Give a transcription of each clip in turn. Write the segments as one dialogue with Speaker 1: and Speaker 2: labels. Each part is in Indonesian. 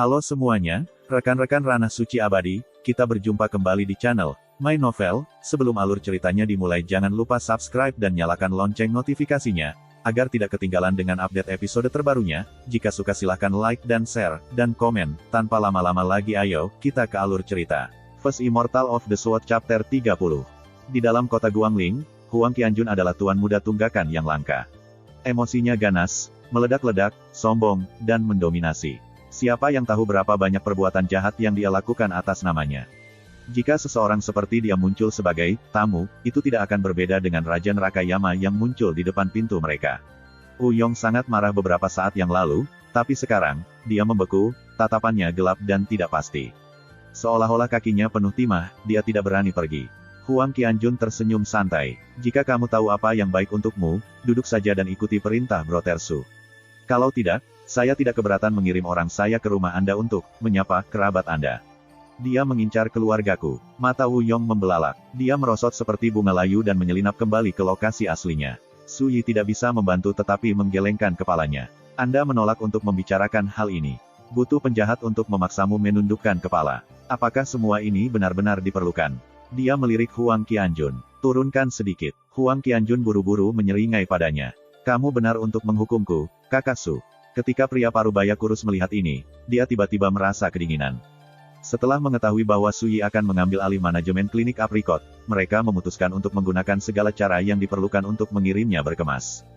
Speaker 1: Halo semuanya, rekan-rekan Ranah Suci Abadi, kita berjumpa kembali di channel My Novel. Sebelum alur ceritanya dimulai, jangan lupa subscribe dan nyalakan lonceng notifikasinya, agar tidak ketinggalan dengan update episode terbarunya. Jika suka silahkan like dan share, dan komen. Tanpa lama-lama lagi ayo, kita ke alur cerita. First Immortal of the Sword Chapter 30. Di dalam kota Guangling, Huang Qianjun adalah tuan muda tunggakan yang langka. Emosinya ganas, meledak-ledak, sombong, dan mendominasi. Siapa yang tahu berapa banyak perbuatan jahat yang dia lakukan atas namanya. Jika seseorang seperti dia muncul sebagai tamu, itu tidak akan berbeda dengan Raja Neraka Yama yang muncul di depan pintu mereka. Wu Yong sangat marah beberapa saat yang lalu, tapi sekarang, dia membeku, tatapannya gelap dan tidak pasti. Seolah-olah kakinya penuh timah, dia tidak berani pergi. Huang Qianjun tersenyum santai. Jika kamu tahu apa yang baik untukmu, duduk saja dan ikuti perintah Bro Tersu. Kalau tidak, saya tidak keberatan mengirim orang saya ke rumah Anda untuk menyapa kerabat Anda. Dia mengincar keluargaku. Mata Wu Yong membelalak. Dia merosot seperti bunga layu dan menyelinap kembali ke lokasi aslinya. Su Yi tidak bisa membantu tetapi menggelengkan kepalanya. Anda menolak untuk membicarakan hal ini. Butuh penjahat untuk memaksamu menundukkan kepala. Apakah semua ini benar-benar diperlukan? Dia melirik Huang Qianjun. Turunkan sedikit. Huang Qianjun buru-buru menyeringai padanya. Kamu benar untuk menghukumku, Kakak Su. Ketika pria parubaya kurus melihat ini, dia tiba-tiba merasa kedinginan. Setelah mengetahui bahwa Su Yi akan mengambil alih manajemen klinik aprikot, mereka memutuskan untuk menggunakan segala cara yang diperlukan untuk mengirimnya berkemas.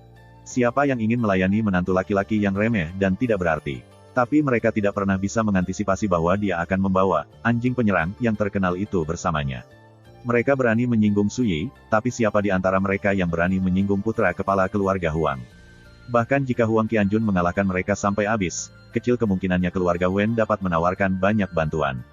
Speaker 1: Siapa yang ingin melayani menantu laki-laki yang remeh dan tidak berarti? Tapi mereka tidak pernah bisa mengantisipasi bahwa dia akan membawa anjing penyerang yang terkenal itu bersamanya. Mereka berani menyinggung Su Yi, tapi siapa di antara mereka yang berani menyinggung putra kepala keluarga Huang? Bahkan jika Huang Qianjun mengalahkan mereka sampai habis, kecil kemungkinannya keluarga Wen dapat menawarkan banyak bantuan.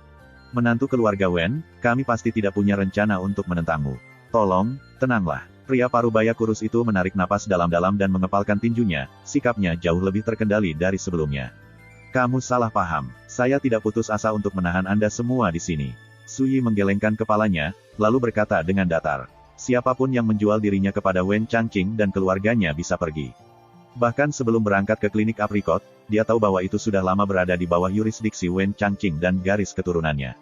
Speaker 1: Menantu keluarga Wen, kami pasti tidak punya rencana untuk menentangmu. Tolong, tenanglah. Pria parubaya kurus itu menarik napas dalam-dalam dan mengepalkan tinjunya, sikapnya jauh lebih terkendali dari sebelumnya. Kamu salah paham. Saya tidak putus asa untuk menahan Anda semua di sini. Su Yi menggelengkan kepalanya, lalu berkata dengan datar. Siapapun yang menjual dirinya kepada Wen Changqing dan keluarganya bisa pergi. Bahkan sebelum berangkat ke klinik aprikot, dia tahu bahwa itu sudah lama berada di bawah yurisdiksi Wen Changqing dan garis keturunannya.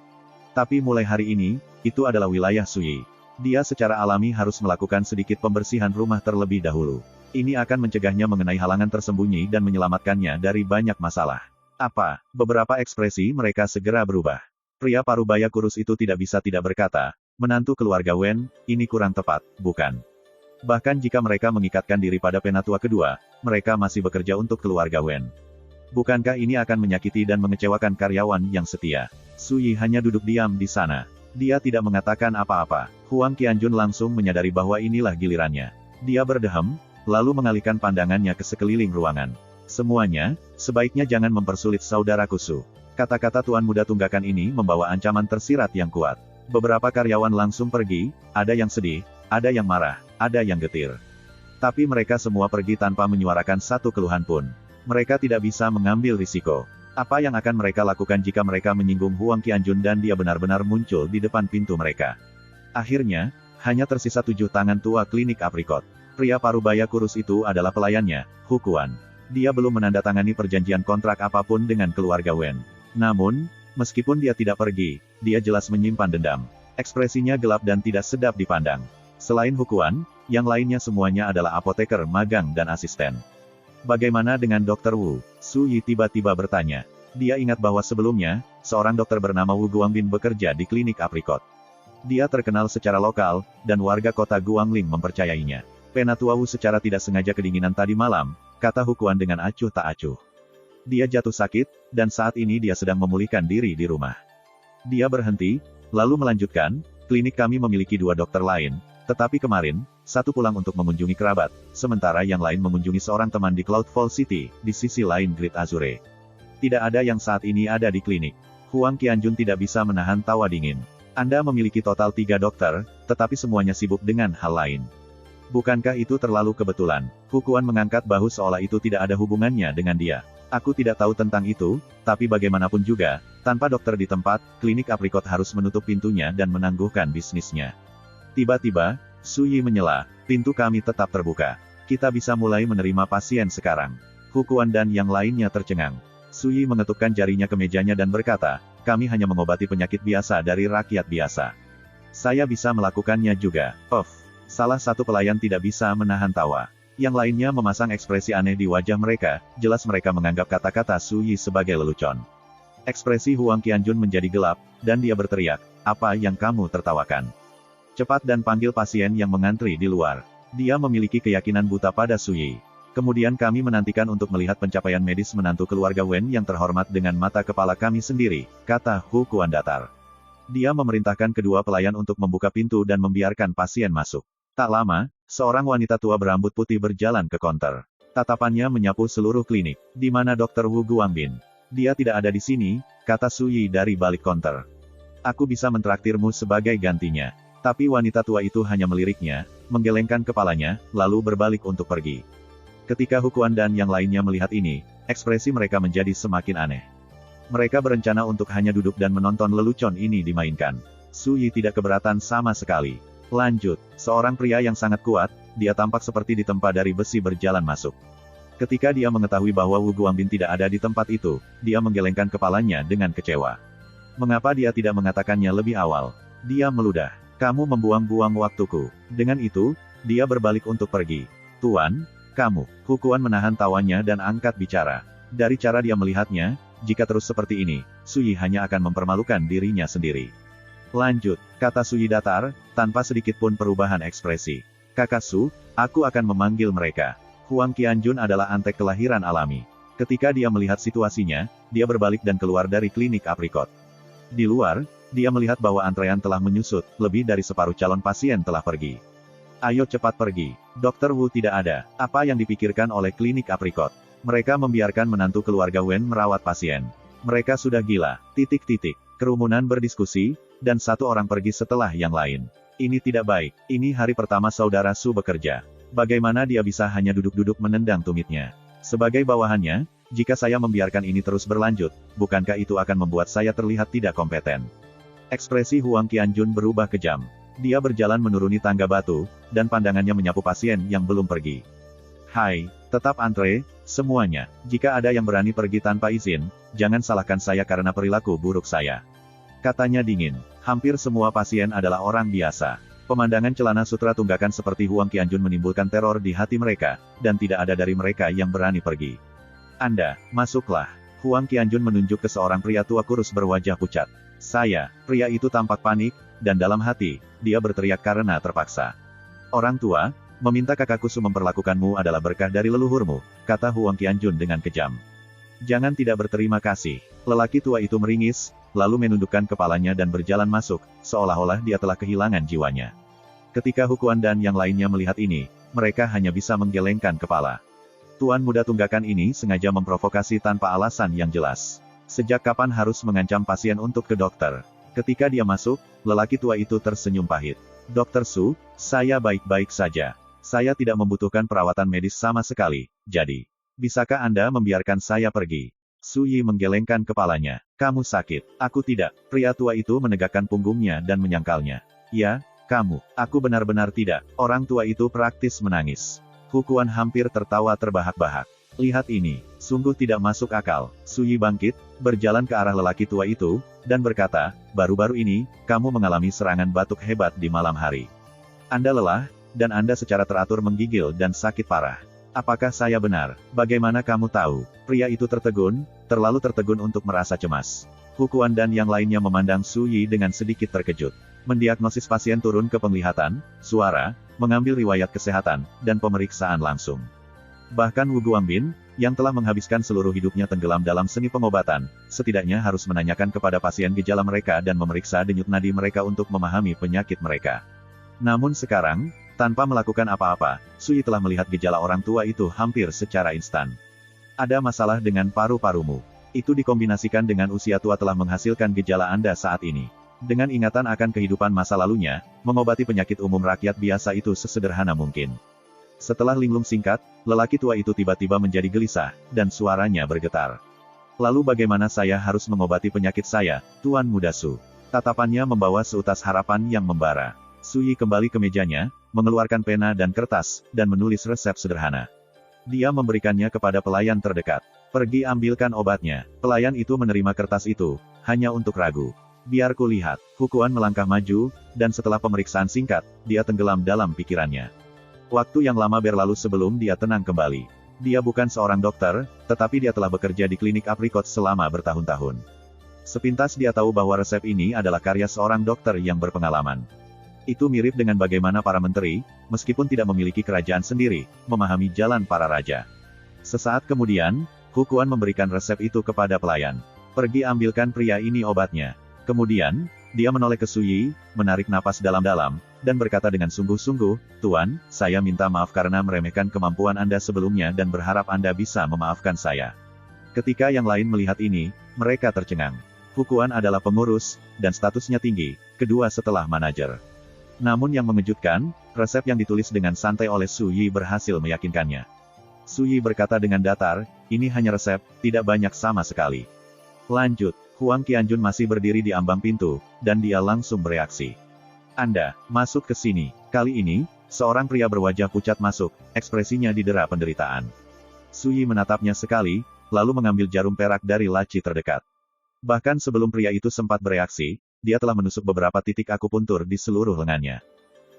Speaker 1: Tapi mulai hari ini, itu adalah wilayah Su Yi. Dia secara alami harus melakukan sedikit pembersihan rumah terlebih dahulu. Ini akan mencegahnya mengenai halangan tersembunyi dan menyelamatkannya dari banyak masalah. Apa? Beberapa ekspresi mereka segera berubah. Pria parubaya kurus itu tidak bisa tidak berkata, menantu keluarga Wen, ini kurang tepat, bukan? Bahkan jika mereka mengikatkan diri pada penatua kedua, mereka masih bekerja untuk keluarga Wen. Bukankah ini akan menyakiti dan mengecewakan karyawan yang setia? Su Yi hanya duduk diam di sana. Dia tidak mengatakan apa-apa. Huang Qianjun langsung menyadari bahwa inilah gilirannya. Dia berdehem, lalu mengalihkan pandangannya ke sekeliling ruangan. Semuanya, sebaiknya jangan mempersulit saudaraku Su. Kata-kata tuan muda tunggakan ini membawa ancaman tersirat yang kuat. Beberapa karyawan langsung pergi, ada yang sedih, ada yang marah, ada yang getir. Tapi mereka semua pergi tanpa menyuarakan satu keluhan pun. Mereka tidak bisa mengambil risiko. Apa yang akan mereka lakukan jika mereka menyinggung Huang Qianjun dan dia benar-benar muncul di depan pintu mereka? Akhirnya, hanya tersisa 7 tangan tua klinik aprikot. Pria parubaya kurus itu adalah pelayannya, Hu Quan. Dia belum menandatangani perjanjian kontrak apapun dengan keluarga Wen. Namun, meskipun dia tidak pergi, dia jelas menyimpan dendam. Ekspresinya gelap dan tidak sedap dipandang. Selain Hu Quan, yang lainnya semuanya adalah apoteker magang dan asisten. Bagaimana dengan Dr. Wu? Su Yi tiba-tiba bertanya. Dia ingat bahwa sebelumnya, seorang dokter bernama Wu Guangbin bekerja di klinik aprikot. Dia terkenal secara lokal, dan warga kota Guangling mempercayainya. Penatua Wu secara tidak sengaja kedinginan tadi malam, kata Hu Quan dengan acuh tak acuh. Dia jatuh sakit, dan saat ini dia sedang memulihkan diri di rumah. Dia berhenti, lalu melanjutkan, klinik kami memiliki 2 dokter lain, tetapi kemarin, satu pulang untuk mengunjungi kerabat, sementara yang lain mengunjungi seorang teman di Cloudfall City, di sisi lain Great Azure. Tidak ada yang saat ini ada di klinik. Huang Qianjun tidak bisa menahan tawa dingin. Anda memiliki total 3 dokter, tetapi semuanya sibuk dengan hal lain. Bukankah itu terlalu kebetulan? Hu Quan mengangkat bahu seolah itu tidak ada hubungannya dengan dia. Aku tidak tahu tentang itu, tapi bagaimanapun juga, tanpa dokter di tempat, klinik aprikot harus menutup pintunya dan menangguhkan bisnisnya. Tiba-tiba, Su Yi menyela, pintu kami tetap terbuka. Kita bisa mulai menerima pasien sekarang. Hu Quan dan yang lainnya tercengang. Suyi mengetupkan jarinya ke mejanya dan berkata, kami hanya mengobati penyakit biasa dari rakyat biasa. Saya bisa melakukannya juga. Salah satu pelayan tidak bisa menahan tawa. Yang lainnya memasang ekspresi aneh di wajah mereka, jelas mereka menganggap kata-kata Suyi sebagai lelucon. Ekspresi Huang Qianjun menjadi gelap, dan dia berteriak, apa yang kamu tertawakan? Cepat dan panggil pasien yang mengantri di luar. Dia memiliki keyakinan buta pada Suyi. Kemudian kami menantikan untuk melihat pencapaian medis menantu keluarga Wen yang terhormat dengan mata kepala kami sendiri, kata Hu Kuan datar. Dia memerintahkan kedua pelayan untuk membuka pintu dan membiarkan pasien masuk. Tak lama, seorang wanita tua berambut putih berjalan ke konter. Tatapannya menyapu seluruh klinik. Di mana Dr. Wu Guangbin? Dia tidak ada di sini, kata Suyi dari balik konter. Aku bisa mentraktirmu sebagai gantinya. Tapi wanita tua itu hanya meliriknya, menggelengkan kepalanya, lalu berbalik untuk pergi. Ketika Hu Kuan dan yang lainnya melihat ini, ekspresi mereka menjadi semakin aneh. Mereka berencana untuk hanya duduk dan menonton lelucon ini dimainkan. Suyi tidak keberatan sama sekali. Lanjut, seorang pria yang sangat kuat, dia tampak seperti ditempa dari besi berjalan masuk. Ketika dia mengetahui bahwa Wu Guangbin tidak ada di tempat itu, dia menggelengkan kepalanya dengan kecewa. Mengapa dia tidak mengatakannya lebih awal? Dia meludah. Kamu membuang-buang waktuku. Dengan itu, dia berbalik untuk pergi. Tuan, kamu. Hu Kuan menahan tawanya dan angkat bicara. Dari cara dia melihatnya, jika terus seperti ini, Suyi hanya akan mempermalukan dirinya sendiri. Lanjut, kata Suyi datar, tanpa sedikit pun perubahan ekspresi. Kakak Su, aku akan memanggil mereka. Huang Qianjun adalah antek kelahiran alami. Ketika dia melihat situasinya, dia berbalik dan keluar dari klinik aprikot. Di luar, dia melihat bahwa antrean telah menyusut, lebih dari separuh calon pasien telah pergi. Ayo cepat pergi. Dr. Wu tidak ada. Apa yang dipikirkan oleh klinik aprikot? Mereka membiarkan menantu keluarga Wen merawat pasien. Mereka sudah gila. Kerumunan berdiskusi, dan satu orang pergi setelah yang lain. Ini tidak baik. Ini hari pertama saudara Su bekerja. Bagaimana dia bisa hanya duduk-duduk menendang tumitnya? Sebagai bawahannya, jika saya membiarkan ini terus berlanjut, bukankah itu akan membuat saya terlihat tidak kompeten? Ekspresi Huang Qianjun berubah kejam. Dia berjalan menuruni tangga batu, dan pandangannya menyapu pasien yang belum pergi. Hai, tetap antre, semuanya. Jika ada yang berani pergi tanpa izin, jangan salahkan saya karena perilaku buruk saya. Katanya dingin. Hampir semua pasien adalah orang biasa. Pemandangan celana sutra tunggakan seperti Huang Qianjun menimbulkan teror di hati mereka, dan tidak ada dari mereka yang berani pergi. Anda, masuklah. Huang Qianjun menunjuk ke seorang pria tua kurus berwajah pucat. Saya, pria itu tampak panik, dan dalam hati, dia berteriak karena terpaksa. Orang tua, meminta kakakku Su memperlakukanmu adalah berkah dari leluhurmu, kata Huang Qianjun dengan kejam. Jangan tidak berterima kasih. Lelaki tua itu meringis, lalu menundukkan kepalanya dan berjalan masuk, seolah-olah dia telah kehilangan jiwanya. Ketika Hu Kuan dan yang lainnya melihat ini, mereka hanya bisa menggelengkan kepala. Tuan muda tunggakan ini sengaja memprovokasi tanpa alasan yang jelas. Sejak kapan harus mengancam pasien untuk ke dokter? Ketika dia masuk, lelaki tua itu tersenyum pahit. Dokter Su, saya baik-baik saja. Saya tidak membutuhkan perawatan medis sama sekali, jadi, bisakah Anda membiarkan saya pergi? Suyi menggelengkan kepalanya. Kamu sakit. Aku tidak. Pria tua itu menegakkan punggungnya dan menyangkalnya. Ya, kamu. Aku benar-benar tidak. Orang tua itu praktis menangis. Hu Kuan hampir tertawa terbahak-bahak. Lihat ini, sungguh tidak masuk akal. Suyi bangkit, berjalan ke arah lelaki tua itu, dan berkata, baru-baru ini, kamu mengalami serangan batuk hebat di malam hari. Anda lelah, dan Anda secara teratur menggigil dan sakit parah. Apakah saya benar? Bagaimana kamu tahu? Pria itu tertegun, terlalu tertegun untuk merasa cemas. Hu Kuan dan yang lainnya memandang Suyi dengan sedikit terkejut. Mendiagnosis pasien turun ke penglihatan, suara, mengambil riwayat kesehatan, dan pemeriksaan langsung. Bahkan Wu Guangbin, yang telah menghabiskan seluruh hidupnya tenggelam dalam seni pengobatan, setidaknya harus menanyakan kepada pasien gejala mereka dan memeriksa denyut nadi mereka untuk memahami penyakit mereka. Namun sekarang, tanpa melakukan apa-apa, Suyi telah melihat gejala orang tua itu hampir secara instan. Ada masalah dengan paru-parumu. Itu dikombinasikan dengan usia tua telah menghasilkan gejala Anda saat ini. Dengan ingatan akan kehidupan masa lalunya, mengobati penyakit umum rakyat biasa itu sesederhana mungkin. Setelah linglung singkat, lelaki tua itu tiba-tiba menjadi gelisah, dan suaranya bergetar. Lalu bagaimana saya harus mengobati penyakit saya, Tuan Muda Su? Tatapannya membawa seutas harapan yang membara. Suyi kembali ke mejanya, mengeluarkan pena dan kertas, dan menulis resep sederhana. Dia memberikannya kepada pelayan terdekat. Pergi ambilkan obatnya. Pelayan itu menerima kertas itu, hanya untuk ragu. Biar kulihat. Hukuan melangkah maju, dan setelah pemeriksaan singkat, dia tenggelam dalam pikirannya. Waktu yang lama berlalu sebelum dia tenang kembali. Dia bukan seorang dokter, tetapi dia telah bekerja di klinik aprikot selama bertahun-tahun. Sepintas dia tahu bahwa resep ini adalah karya seorang dokter yang berpengalaman. Itu mirip dengan bagaimana para menteri, meskipun tidak memiliki kerajaan sendiri, memahami jalan para raja. Sesaat kemudian, Hukuan memberikan resep itu kepada pelayan. Pergi ambilkan pria ini obatnya. Kemudian, dia menoleh ke Su Yi, menarik napas dalam-dalam, dan berkata dengan sungguh-sungguh, "Tuan, saya minta maaf karena meremehkan kemampuan Anda sebelumnya dan berharap Anda bisa memaafkan saya." Ketika yang lain melihat ini, mereka tercengang. Hukuan adalah pengurus, dan statusnya tinggi, kedua setelah manajer. Namun yang mengejutkan, resep yang ditulis dengan santai oleh Su Yi berhasil meyakinkannya. Su Yi berkata dengan datar, "Ini hanya resep, tidak banyak sama sekali." Lanjut, Huang Qianjun masih berdiri di ambang pintu, dan dia langsung bereaksi. "Anda, masuk ke sini." Kali ini, seorang pria berwajah pucat masuk, ekspresinya didera penderitaan. Su Yi menatapnya sekali, lalu mengambil jarum perak dari laci terdekat. Bahkan sebelum pria itu sempat bereaksi, dia telah menusuk beberapa titik akupuntur di seluruh lengannya.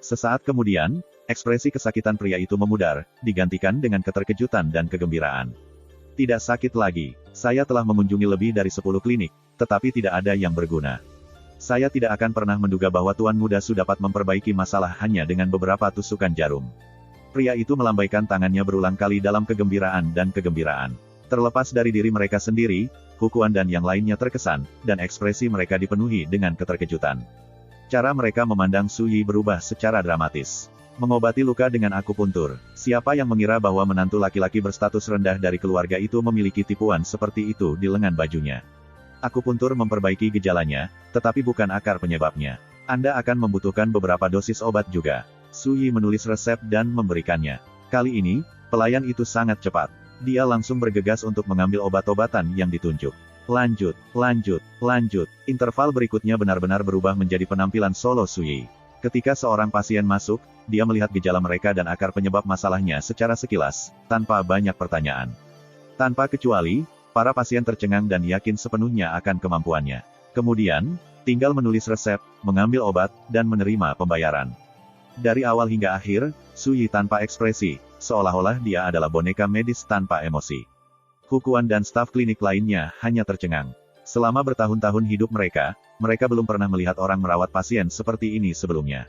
Speaker 1: Sesaat kemudian, ekspresi kesakitan pria itu memudar, digantikan dengan keterkejutan dan kegembiraan. "Tidak sakit lagi. Saya telah mengunjungi lebih dari 10 klinik, tetapi tidak ada yang berguna. Saya tidak akan pernah menduga bahwa Tuan Muda Su dapat memperbaiki masalah hanya dengan beberapa tusukan jarum." Pria itu melambaikan tangannya berulang kali dalam kegembiraan dan kegembiraan. Terlepas dari diri mereka sendiri, Hukuan dan yang lainnya terkesan, dan ekspresi mereka dipenuhi dengan keterkejutan. Cara mereka memandang Su Yi berubah secara dramatis. Mengobati luka dengan akupuntur. Siapa yang mengira bahwa menantu laki-laki berstatus rendah dari keluarga itu memiliki tipuan seperti itu di lengan bajunya? Akupuntur memperbaiki gejalanya, tetapi bukan akar penyebabnya. Anda akan membutuhkan beberapa dosis obat juga. Su Yi menulis resep dan memberikannya. Kali ini, pelayan itu sangat cepat. Dia langsung bergegas untuk mengambil obat-obatan yang ditunjuk. Lanjut, lanjut, lanjut. Interval berikutnya benar-benar berubah menjadi penampilan solo Su Yi. Ketika seorang pasien masuk, dia melihat gejala mereka dan akar penyebab masalahnya secara sekilas, tanpa banyak pertanyaan. Tanpa kecuali, para pasien tercengang dan yakin sepenuhnya akan kemampuannya. Kemudian, tinggal menulis resep, mengambil obat, dan menerima pembayaran. Dari awal hingga akhir, Su Yi tanpa ekspresi, seolah-olah dia adalah boneka medis tanpa emosi. Hukuan dan staf klinik lainnya hanya tercengang. Selama bertahun-tahun hidup mereka belum pernah melihat orang merawat pasien seperti ini sebelumnya.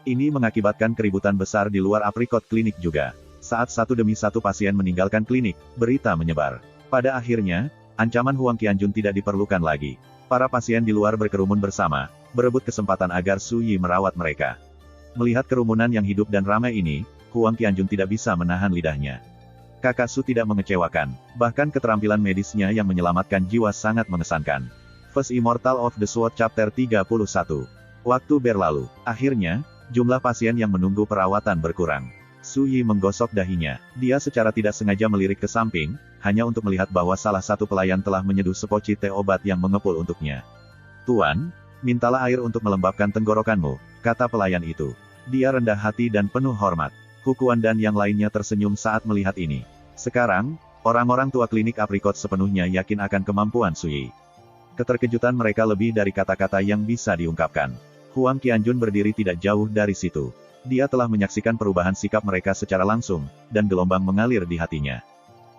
Speaker 1: Ini mengakibatkan keributan besar di luar aprikot klinik juga. Saat satu demi satu pasien meninggalkan klinik, berita menyebar. Pada akhirnya, ancaman Huang Qianjun tidak diperlukan lagi. Para pasien di luar berkerumun bersama, berebut kesempatan agar Su Yi merawat mereka. Melihat kerumunan yang hidup dan ramai ini, Huang Qianjun tidak bisa menahan lidahnya. Kakak Su tidak mengecewakan, bahkan keterampilan medisnya yang menyelamatkan jiwa sangat mengesankan. First Immortal of the Sword Chapter 31. Waktu berlalu. Akhirnya, jumlah pasien yang menunggu perawatan berkurang. Su Yi menggosok dahinya. Dia secara tidak sengaja melirik ke samping, hanya untuk melihat bahwa salah satu pelayan telah menyeduh sepoci teh obat yang mengepul untuknya. "Tuan, mintalah air untuk melembabkan tenggorokanmu," kata pelayan itu. Dia rendah hati dan penuh hormat. Hukuan dan yang lainnya tersenyum saat melihat ini. Sekarang, orang-orang tua klinik aprikot sepenuhnya yakin akan kemampuan Su Yi. Keterkejutan mereka lebih dari kata-kata yang bisa diungkapkan. Huang Qianjun berdiri tidak jauh dari situ. Dia telah menyaksikan perubahan sikap mereka secara langsung, dan gelombang mengalir di hatinya.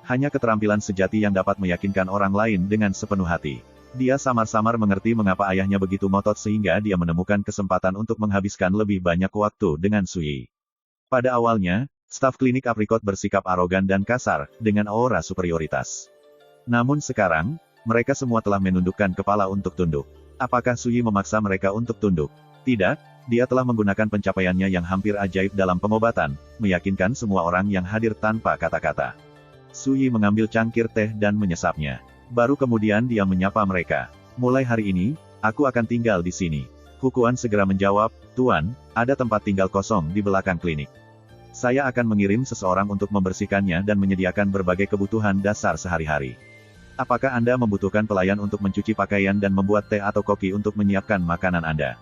Speaker 1: Hanya keterampilan sejati yang dapat meyakinkan orang lain dengan sepenuh hati. Dia samar-samar mengerti mengapa ayahnya begitu ngotot sehingga dia menemukan kesempatan untuk menghabiskan lebih banyak waktu dengan Su Yi. Pada awalnya, staf klinik aprikot bersikap arogan dan kasar, dengan aura superioritas. Namun sekarang, mereka semua telah menundukkan kepala untuk tunduk. Apakah Su Yi memaksa mereka untuk tunduk? Tidak, dia telah menggunakan pencapaiannya yang hampir ajaib dalam pengobatan, meyakinkan semua orang yang hadir tanpa kata-kata. Su Yi mengambil cangkir teh dan menyesapnya. Baru kemudian dia menyapa mereka. "Mulai hari ini, aku akan tinggal di sini." Hukuan segera menjawab, "Tuan, ada tempat tinggal kosong di belakang klinik. Saya akan mengirim seseorang untuk membersihkannya dan menyediakan berbagai kebutuhan dasar sehari-hari. Apakah Anda membutuhkan pelayan untuk mencuci pakaian dan membuat teh atau koki untuk menyiapkan makanan Anda?"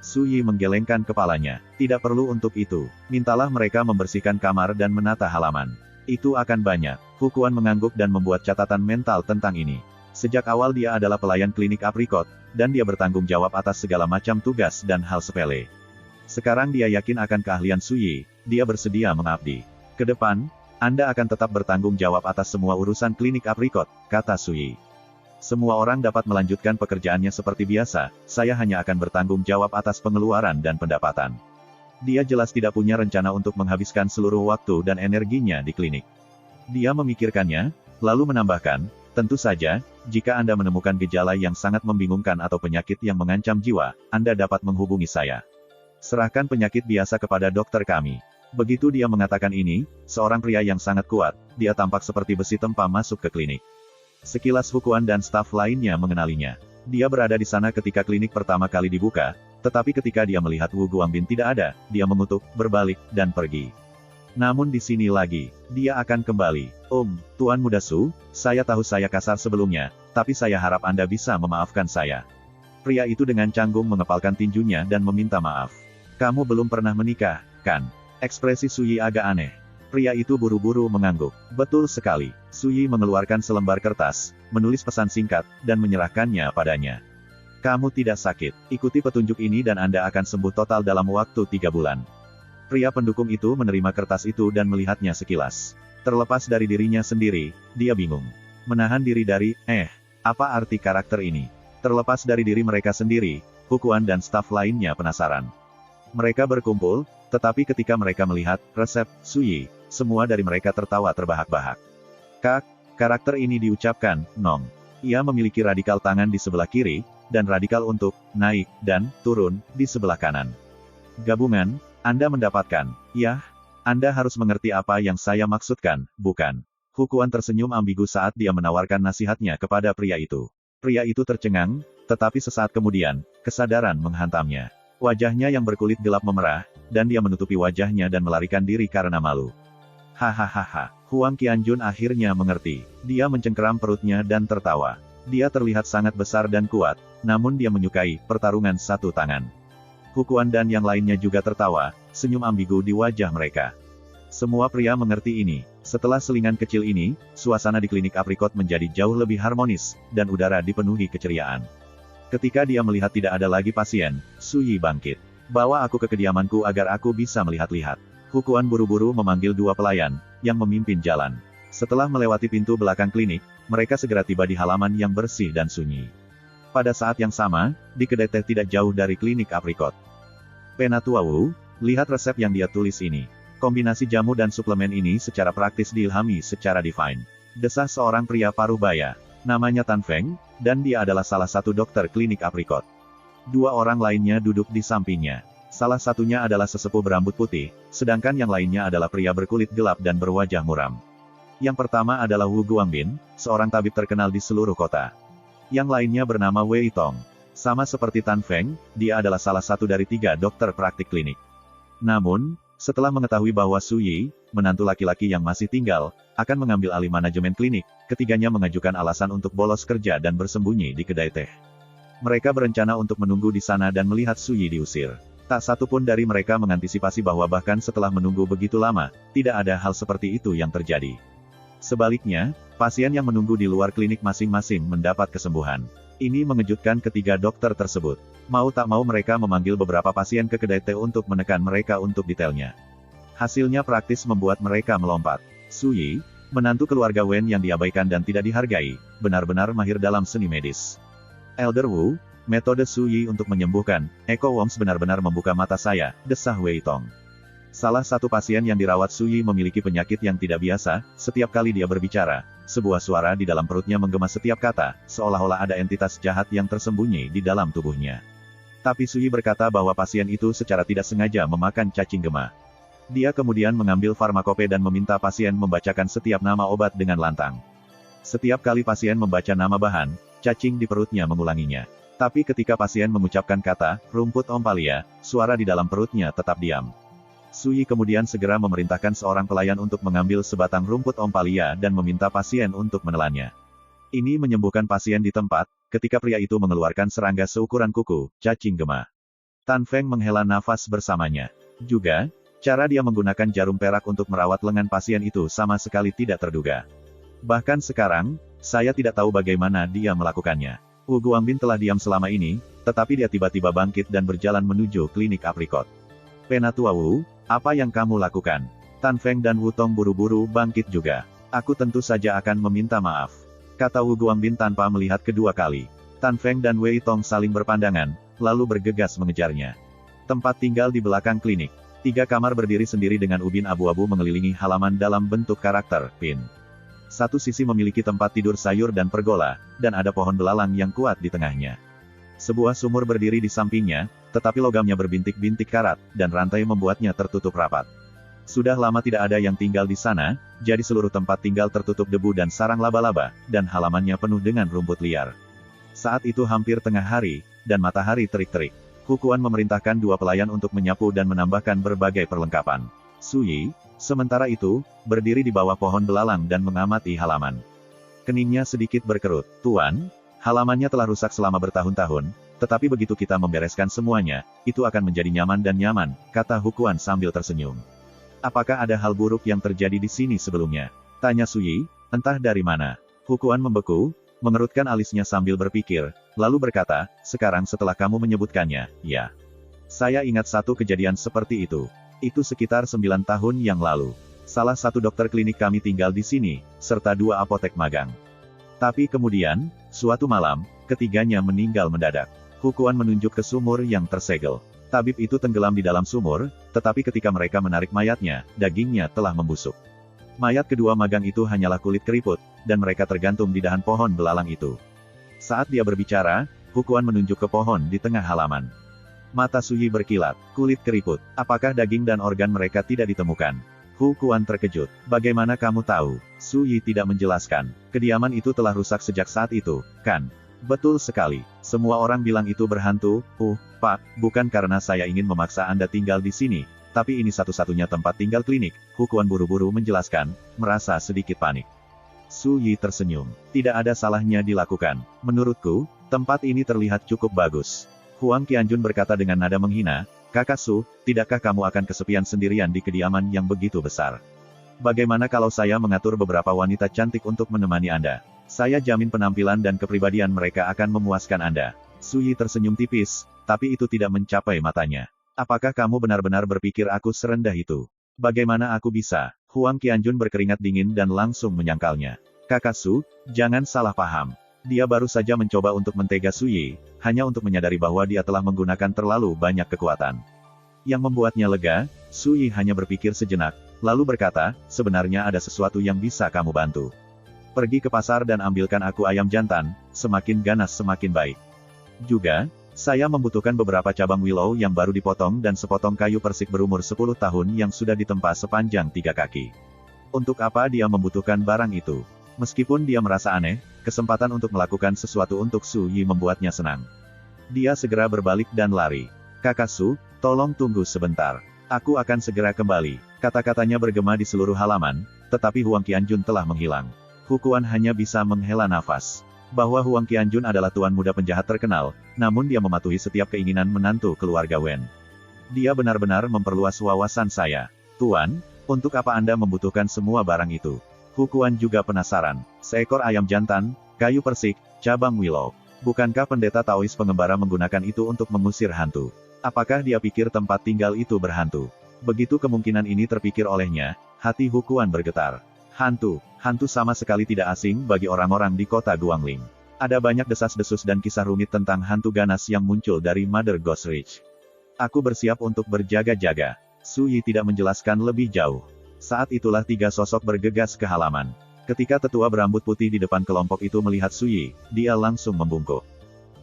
Speaker 1: Su Yi menggelengkan kepalanya. "Tidak perlu untuk itu. Mintalah mereka membersihkan kamar dan menata halaman. Itu akan banyak. Hukuan mengangguk dan membuat catatan mental tentang ini. Sejak awal dia adalah pelayan klinik aprikot, dan dia bertanggung jawab atas segala macam tugas dan hal sepele. Sekarang dia yakin akan keahlian Suyi, dia bersedia mengabdi. Ke depan, Anda akan tetap bertanggung jawab atas semua urusan klinik aprikot, kata Suyi. Semua orang dapat melanjutkan pekerjaannya seperti biasa, saya hanya akan bertanggung jawab atas pengeluaran dan pendapatan. Dia jelas tidak punya rencana untuk menghabiskan seluruh waktu dan energinya di klinik. Dia memikirkannya, lalu menambahkan, tentu saja, jika Anda menemukan gejala yang sangat membingungkan atau penyakit yang mengancam jiwa, Anda dapat menghubungi saya. Serahkan penyakit biasa kepada dokter kami. Begitu dia mengatakan ini, seorang pria yang sangat kuat, dia tampak seperti besi tempa masuk ke klinik. Sekilas Hukuan dan staf lainnya mengenalinya. Dia berada di sana ketika klinik pertama kali dibuka, tetapi ketika dia melihat Wu Guangbin tidak ada, dia mengutuk, berbalik, dan pergi. Namun di sini lagi, dia akan kembali. Tuan Muda Su, saya tahu saya kasar sebelumnya, tapi saya harap Anda bisa memaafkan saya. Pria itu dengan canggung mengepalkan tinjunya dan meminta maaf. Kamu belum pernah menikah, kan? Ekspresi Suyi agak aneh. Pria itu buru-buru mengangguk. Betul sekali. Suyi mengeluarkan selembar kertas, menulis pesan singkat, dan menyerahkannya padanya. Kamu tidak sakit. Ikuti petunjuk ini dan Anda akan sembuh total dalam waktu 3 bulan. Pria pendukung itu menerima kertas itu dan melihatnya sekilas. Terlepas dari dirinya sendiri, dia bingung. Menahan diri dari, apa arti karakter ini? Terlepas dari diri mereka sendiri, Hukuan dan staf lainnya penasaran. Mereka berkumpul, tetapi ketika mereka melihat resep Suyi, semua dari mereka tertawa terbahak-bahak. Karakter ini diucapkan, Nong. Ia memiliki radikal tangan di sebelah kiri, dan radikal untuk naik dan turun di sebelah kanan. Gabungan, Anda mendapatkan. Yah, Anda harus mengerti apa yang saya maksudkan, bukan? Hukuan tersenyum ambigu saat dia menawarkan nasihatnya kepada pria itu. Pria itu tercengang, tetapi sesaat kemudian, kesadaran menghantamnya. Wajahnya yang berkulit gelap memerah, dan dia menutupi wajahnya dan melarikan diri karena malu. Hahaha, Huang Qianjun akhirnya mengerti. Dia mencengkeram perutnya dan tertawa. Dia terlihat sangat besar dan kuat, namun dia menyukai pertarungan satu tangan. Hukuan dan yang lainnya juga tertawa, senyum ambigu di wajah mereka. Semua pria mengerti ini. Setelah selingan kecil ini, suasana di klinik aprikot menjadi jauh lebih harmonis, dan udara dipenuhi keceriaan. Ketika dia melihat tidak ada lagi pasien, Suyi bangkit. Bawa aku ke kediamanku agar aku bisa melihat-lihat. Hukuan buru-buru memanggil 2 pelayan, yang memimpin jalan. Setelah melewati pintu belakang klinik, mereka segera tiba di halaman yang bersih dan sunyi. Pada saat yang sama, di kedai teh tidak jauh dari klinik aprikot. Penatua Wu, lihat resep yang dia tulis ini. Kombinasi jamu dan suplemen ini secara praktis diilhami secara divine. Desah seorang pria paruh baya. Namanya Tan Feng, dan dia adalah salah satu dokter klinik aprikot. 2 orang lainnya duduk di sampingnya. Salah satunya adalah sesepuh berambut putih, sedangkan yang lainnya adalah pria berkulit gelap dan berwajah muram. Yang pertama adalah Wu Guangbin, seorang tabib terkenal di seluruh kota. Yang lainnya bernama Wei Tong. Sama seperti Tan Feng, dia adalah salah satu dari 3 dokter praktik klinik. Namun, setelah mengetahui bahwa Suyi, menantu laki-laki yang masih tinggal, akan mengambil alih manajemen klinik, ketiganya mengajukan alasan untuk bolos kerja dan bersembunyi di kedai teh. Mereka berencana untuk menunggu di sana dan melihat Suyi diusir. Tak satu pun dari mereka mengantisipasi bahwa bahkan setelah menunggu begitu lama, tidak ada hal seperti itu yang terjadi. Sebaliknya, pasien yang menunggu di luar klinik masing-masing mendapat kesembuhan. Ini mengejutkan ketiga dokter tersebut. Mau tak mau mereka memanggil beberapa pasien ke kedai teh untuk menekan mereka untuk detailnya. Hasilnya praktis membuat mereka melompat. Suyi, menantu keluarga Wen yang diabaikan dan tidak dihargai, benar-benar mahir dalam seni medis. Elder Wu, metode Suyi untuk menyembuhkan Eco Worms benar-benar membuka mata saya, desah Wei Tong. Salah satu pasien yang dirawat Suyi memiliki penyakit yang tidak biasa, setiap kali dia berbicara, sebuah suara di dalam perutnya menggema setiap kata, seolah-olah ada entitas jahat yang tersembunyi di dalam tubuhnya. Tapi Suyi berkata bahwa pasien itu secara tidak sengaja memakan cacing gema. Dia kemudian mengambil farmakope dan meminta pasien membacakan setiap nama obat dengan lantang. Setiap kali pasien membaca nama bahan, cacing di perutnya mengulanginya. Tapi ketika pasien mengucapkan kata, rumput ompalia, suara di dalam perutnya tetap diam. Suyi kemudian segera memerintahkan seorang pelayan untuk mengambil sebatang rumput ompalia dan meminta pasien untuk menelannya. Ini menyembuhkan pasien di tempat, ketika pria itu mengeluarkan serangga seukuran kuku, cacing gema. Tan Feng menghela nafas bersamanya. Juga, Cara dia menggunakan jarum perak untuk merawat lengan pasien itu sama sekali tidak terduga. Bahkan sekarang, saya tidak tahu bagaimana dia melakukannya. Wu Guangbin telah diam selama ini, tetapi dia tiba-tiba bangkit dan berjalan menuju klinik aprikot. Penatua Wu, apa yang kamu lakukan? Tan Feng dan Wu Tong buru-buru bangkit juga. Aku tentu saja akan meminta maaf, kata Wu Guangbin tanpa melihat kedua kali. Tan Feng dan Wei Tong saling berpandangan, lalu bergegas mengejarnya. Tempat tinggal di belakang klinik. 3 kamar berdiri sendiri dengan ubin abu-abu mengelilingi halaman dalam bentuk karakter, pin. Satu sisi memiliki tempat tidur sayur dan pergola, dan ada pohon belalang yang kuat di tengahnya. Sebuah sumur berdiri di sampingnya, tetapi logamnya berbintik-bintik karat, dan rantai membuatnya tertutup rapat. Sudah lama tidak ada yang tinggal di sana, jadi seluruh tempat tinggal tertutup debu dan sarang laba-laba, dan halamannya penuh dengan rumput liar. Saat itu hampir tengah hari, dan matahari terik-terik. Hu Quan memerintahkan 2 pelayan untuk menyapu dan menambahkan berbagai perlengkapan. Su Yi, sementara itu, berdiri di bawah pohon belalang dan mengamati halaman. Keningnya sedikit berkerut. Tuan, halamannya telah rusak selama bertahun-tahun, tetapi begitu kita membereskan semuanya, itu akan menjadi nyaman dan nyaman, kata Hu Quan sambil tersenyum. Apakah ada hal buruk yang terjadi di sini sebelumnya? Tanya Su Yi, entah dari mana. Hu Quan membeku, mengerutkan alisnya sambil berpikir, lalu berkata, sekarang setelah kamu menyebutkannya, ya. Saya ingat satu kejadian seperti itu. Itu sekitar 9 tahun yang lalu. Salah satu dokter klinik kami tinggal di sini, serta 2 apotek magang. Tapi kemudian, suatu malam, ketiganya meninggal mendadak. Hu Quan menunjuk ke sumur yang tersegel. Tabib itu tenggelam di dalam sumur, tetapi ketika mereka menarik mayatnya, dagingnya telah membusuk. Mayat kedua magang itu hanyalah kulit keriput, dan mereka tergantung di dahan pohon belalang itu. Saat dia berbicara, Hu Quan menunjuk ke pohon di tengah halaman. Mata Su Yi berkilat, kulit keriput, apakah daging dan organ mereka tidak ditemukan? Hu Quan terkejut. Bagaimana kamu tahu? Su Yi tidak menjelaskan. Kediaman itu telah rusak sejak saat itu, kan? Betul sekali. Semua orang bilang itu berhantu. Pak, bukan karena saya ingin memaksa Anda tinggal di sini, tapi ini satu-satunya tempat tinggal klinik. Hu Quan buru-buru menjelaskan, merasa sedikit panik. Su Yi tersenyum. Tidak ada salahnya dilakukan. Menurutku, tempat ini terlihat cukup bagus. Huang Qianjun berkata dengan nada menghina, Kakak Su, tidakkah kamu akan kesepian sendirian di kediaman yang begitu besar? Bagaimana kalau saya mengatur beberapa wanita cantik untuk menemani Anda? Saya jamin penampilan dan kepribadian mereka akan memuaskan Anda. Su Yi tersenyum tipis, tapi itu tidak mencapai matanya. Apakah kamu benar-benar berpikir aku serendah itu? Bagaimana aku bisa? Huang Qianjun berkeringat dingin dan langsung menyangkalnya. Kakak Su, jangan salah paham. Dia baru saja mencoba untuk mentega Su Yi, hanya untuk menyadari bahwa dia telah menggunakan terlalu banyak kekuatan. Yang membuatnya lega, Su Yi hanya berpikir sejenak, lalu berkata, sebenarnya ada sesuatu yang bisa kamu bantu. Pergi ke pasar dan ambilkan aku ayam jantan, semakin ganas semakin baik. Juga, saya membutuhkan beberapa cabang willow yang baru dipotong dan sepotong kayu persik berumur 10 tahun yang sudah ditempa sepanjang 3 kaki. Untuk apa dia membutuhkan barang itu? Meskipun dia merasa aneh, kesempatan untuk melakukan sesuatu untuk Su Yi membuatnya senang. Dia segera berbalik dan lari. Kakak Su, tolong tunggu sebentar. Aku akan segera kembali. Kata-katanya bergema di seluruh halaman, tetapi Huang Qianjun telah menghilang. Hu Quan hanya bisa menghela nafas. Bahwa Huang Qianjun adalah tuan muda penjahat terkenal, namun dia mematuhi setiap keinginan menantu keluarga Wen. Dia benar-benar memperluas wawasan saya. Tuan, untuk apa Anda membutuhkan semua barang itu? Hu Quan juga penasaran. Seekor ayam jantan, kayu persik, cabang willow. Bukankah pendeta Taois pengembara menggunakan itu untuk mengusir hantu? Apakah dia pikir tempat tinggal itu berhantu? Begitu kemungkinan ini terpikir olehnya, hati Hu Quan bergetar. Hantu sama sekali tidak asing bagi orang-orang di kota Guangling. Ada banyak desas-desus dan kisah rumit tentang hantu ganas yang muncul dari Mother Ghost Ridge. Aku bersiap untuk berjaga-jaga. Su Yi tidak menjelaskan lebih jauh. Saat itulah 3 sosok bergegas ke halaman. Ketika tetua berambut putih di depan kelompok itu melihat Su Yi, dia langsung membungkuk.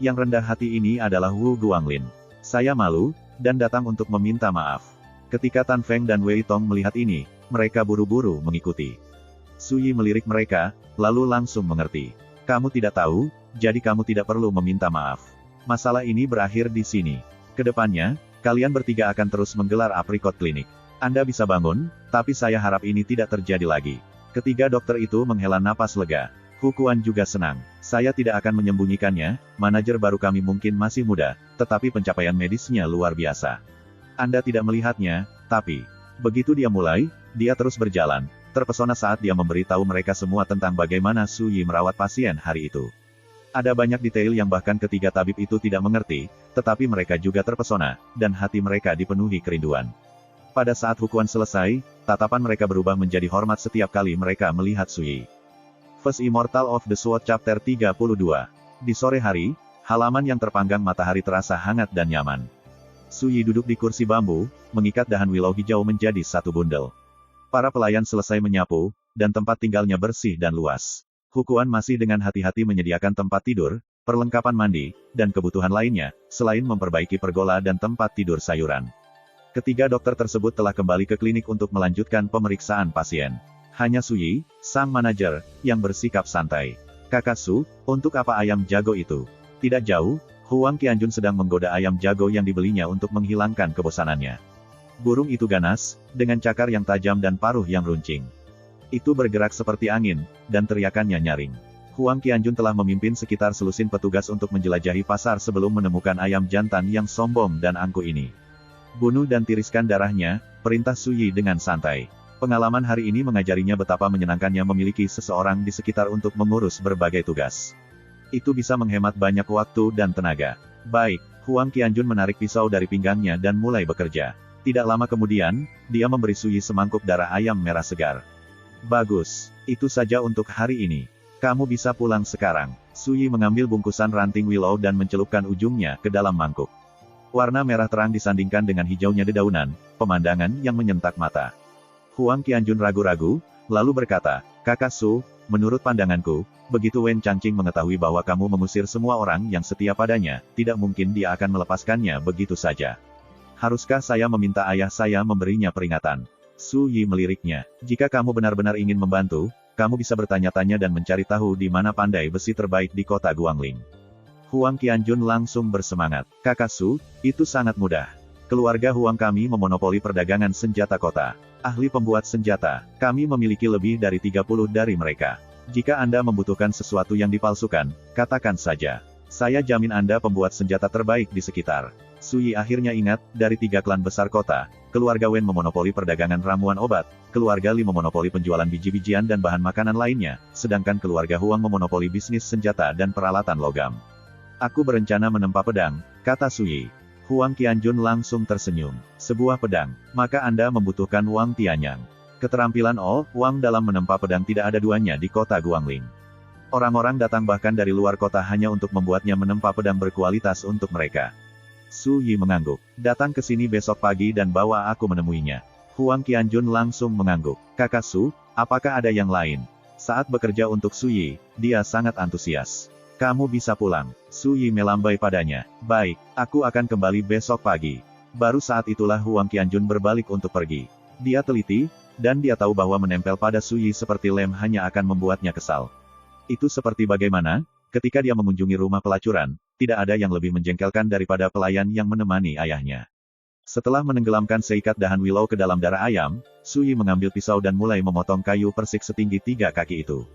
Speaker 1: Yang rendah hati ini adalah Wu Guanglin. Saya malu, dan datang untuk meminta maaf. Ketika Tan Feng dan Wei Tong melihat ini, mereka buru-buru mengikuti. Su Yi melirik mereka, lalu langsung mengerti. Kamu tidak tahu, jadi kamu tidak perlu meminta maaf. Masalah ini berakhir di sini. Kedepannya, kalian bertiga akan terus menggelar aprikot klinik. Anda bisa bangun, tapi saya harap ini tidak terjadi lagi. Ketiga dokter itu menghela napas lega. Hu Quan juga senang. Saya tidak akan menyembunyikannya, manajer baru kami mungkin masih muda, tetapi pencapaian medisnya luar biasa. Anda tidak melihatnya, tapi Begitu dia mulai, dia terus berjalan, terpesona saat dia memberitahu mereka semua tentang bagaimana Su Yi merawat pasien hari itu. Ada banyak detail yang bahkan ketiga tabib itu tidak mengerti, tetapi mereka juga terpesona, dan hati mereka dipenuhi kerinduan. Pada saat hukuman selesai, tatapan mereka berubah menjadi hormat setiap kali mereka melihat Su Yi. First Immortal of the Sword Chapter 32. Di sore hari, halaman yang terpanggang matahari terasa hangat dan nyaman. Su Yi duduk di kursi bambu, mengikat dahan willow hijau menjadi satu bundel. Para pelayan selesai menyapu, dan tempat tinggalnya bersih dan luas. Hukuan masih dengan hati-hati menyediakan tempat tidur, perlengkapan mandi, dan kebutuhan lainnya, selain memperbaiki pergola dan tempat tidur sayuran. Ketiga dokter tersebut telah kembali ke klinik untuk melanjutkan pemeriksaan pasien. Hanya Su Yi, sang manajer, yang bersikap santai. Kakak Su, untuk apa ayam jago itu? Tidak jauh, Huang Qianjun sedang menggoda ayam jago yang dibelinya untuk menghilangkan kebosanannya. Burung itu ganas, dengan cakar yang tajam dan paruh yang runcing. Itu bergerak seperti angin, dan teriakannya nyaring. Huang Qianjun telah memimpin sekitar selusin petugas untuk menjelajahi pasar sebelum menemukan ayam jantan yang sombong dan angkuh ini. Bunuh dan tiriskan darahnya, perintah Su Yi dengan santai. Pengalaman hari ini mengajarinya betapa menyenangkannya memiliki seseorang di sekitar untuk mengurus berbagai tugas. Itu bisa menghemat banyak waktu dan tenaga. Baik, Huang Qianjun menarik pisau dari pinggangnya dan mulai bekerja. Tidak lama kemudian, dia memberi Su Yi semangkuk darah ayam merah segar. Bagus, itu saja untuk hari ini. Kamu bisa pulang sekarang. Su Yi mengambil bungkusan ranting willow dan mencelupkan ujungnya ke dalam mangkuk. Warna merah terang disandingkan dengan hijaunya dedaunan, pemandangan yang menyentak mata. Huang Qianjun ragu-ragu, lalu berkata, Kakak Su, menurut pandanganku, begitu Wen Changqing mengetahui bahwa kamu mengusir semua orang yang setia padanya, tidak mungkin dia akan melepaskannya begitu saja. Haruskah saya meminta ayah saya memberinya peringatan? Su Yi meliriknya, jika kamu benar-benar ingin membantu, kamu bisa bertanya-tanya dan mencari tahu di mana pandai besi terbaik di kota Guangling. Huang Qianjun langsung bersemangat. Kakak Su, itu sangat mudah. Keluarga Huang kami memonopoli perdagangan senjata kota. Ahli pembuat senjata, kami memiliki lebih dari 30 dari mereka. Jika Anda membutuhkan sesuatu yang dipalsukan, katakan saja. Saya jamin Anda pembuat senjata terbaik di sekitar. Su Yi akhirnya ingat, dari 3 klan besar kota, keluarga Wen memonopoli perdagangan ramuan obat, keluarga Li memonopoli penjualan biji-bijian dan bahan makanan lainnya, sedangkan keluarga Huang memonopoli bisnis senjata dan peralatan logam. Aku berencana menempa pedang, kata Su Yi. Huang Qianjun langsung tersenyum. Sebuah pedang, maka Anda membutuhkan Wang Tianyang. Keterampilan Wang dalam menempa pedang tidak ada duanya di kota Guangling. Orang-orang datang bahkan dari luar kota hanya untuk membuatnya menempa pedang berkualitas untuk mereka. Su Yi mengangguk. Datang ke sini besok pagi dan bawa aku menemuinya. Huang Qianjun langsung mengangguk. Kakak Su, apakah ada yang lain? Saat bekerja untuk Su Yi, dia sangat antusias. Kamu bisa pulang. Su Yi melambai padanya. Baik, aku akan kembali besok pagi. Baru saat itulah Huang Qianjun berbalik untuk pergi. Dia teliti, dan dia tahu bahwa menempel pada Su Yi seperti lem hanya akan membuatnya kesal. Itu seperti bagaimana, ketika dia mengunjungi rumah pelacuran, tidak ada yang lebih menjengkelkan daripada pelayan yang menemani ayahnya. Setelah menenggelamkan seikat dahan willow ke dalam darah ayam, Su Yi mengambil pisau dan mulai memotong kayu persik setinggi 3 kaki itu.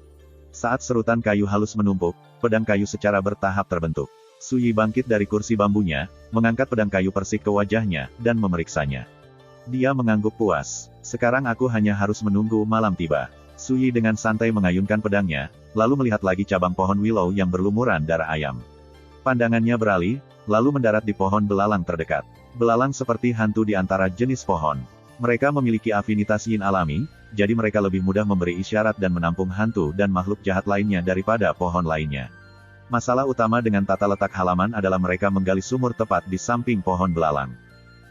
Speaker 1: Saat serutan kayu halus menumpuk, pedang kayu secara bertahap terbentuk. Su Yi bangkit dari kursi bambunya, mengangkat pedang kayu persik ke wajahnya, dan memeriksanya. Dia mengangguk puas. Sekarang aku hanya harus menunggu malam tiba. Su Yi dengan santai mengayunkan pedangnya, lalu melihat lagi cabang pohon willow yang berlumuran darah ayam. Pandangannya beralih, lalu mendarat di pohon belalang terdekat. Belalang seperti hantu di antara jenis pohon. Mereka memiliki afinitas yin alami, jadi mereka lebih mudah memberi isyarat dan menampung hantu dan makhluk jahat lainnya daripada pohon lainnya. Masalah utama dengan tata letak halaman adalah mereka menggali sumur tepat di samping pohon belalang.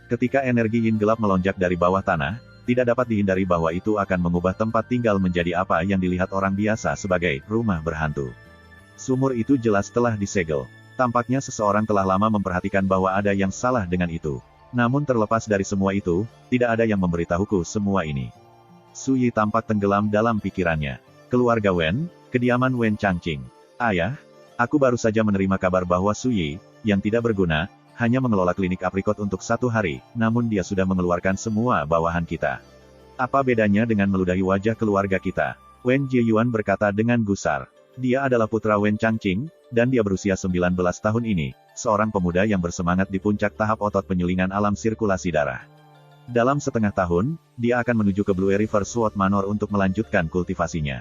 Speaker 1: Ketika energi yin gelap melonjak dari bawah tanah, tidak dapat dihindari bahwa itu akan mengubah tempat tinggal menjadi apa yang dilihat orang biasa sebagai rumah berhantu. Sumur itu jelas telah disegel. Tampaknya seseorang telah lama memperhatikan bahwa ada yang salah dengan itu. Namun terlepas dari semua itu, tidak ada yang memberitahuku semua ini. Su Yi tampak tenggelam dalam pikirannya. Keluarga Wen, kediaman Wen Changqing. Ayah, aku baru saja menerima kabar bahwa Su Yi, yang tidak berguna, hanya mengelola klinik aprikot untuk 1 hari, namun dia sudah mengeluarkan semua bawahan kita. Apa bedanya dengan meludahi wajah keluarga kita? Wen Jieyuan berkata dengan gusar. Dia adalah putra Wen Changqing, dan dia berusia 19 tahun ini, seorang pemuda yang bersemangat di puncak tahap otot penyulingan alam sirkulasi darah. Dalam setengah tahun, dia akan menuju ke Blue River Sword Manor untuk melanjutkan kultivasinya.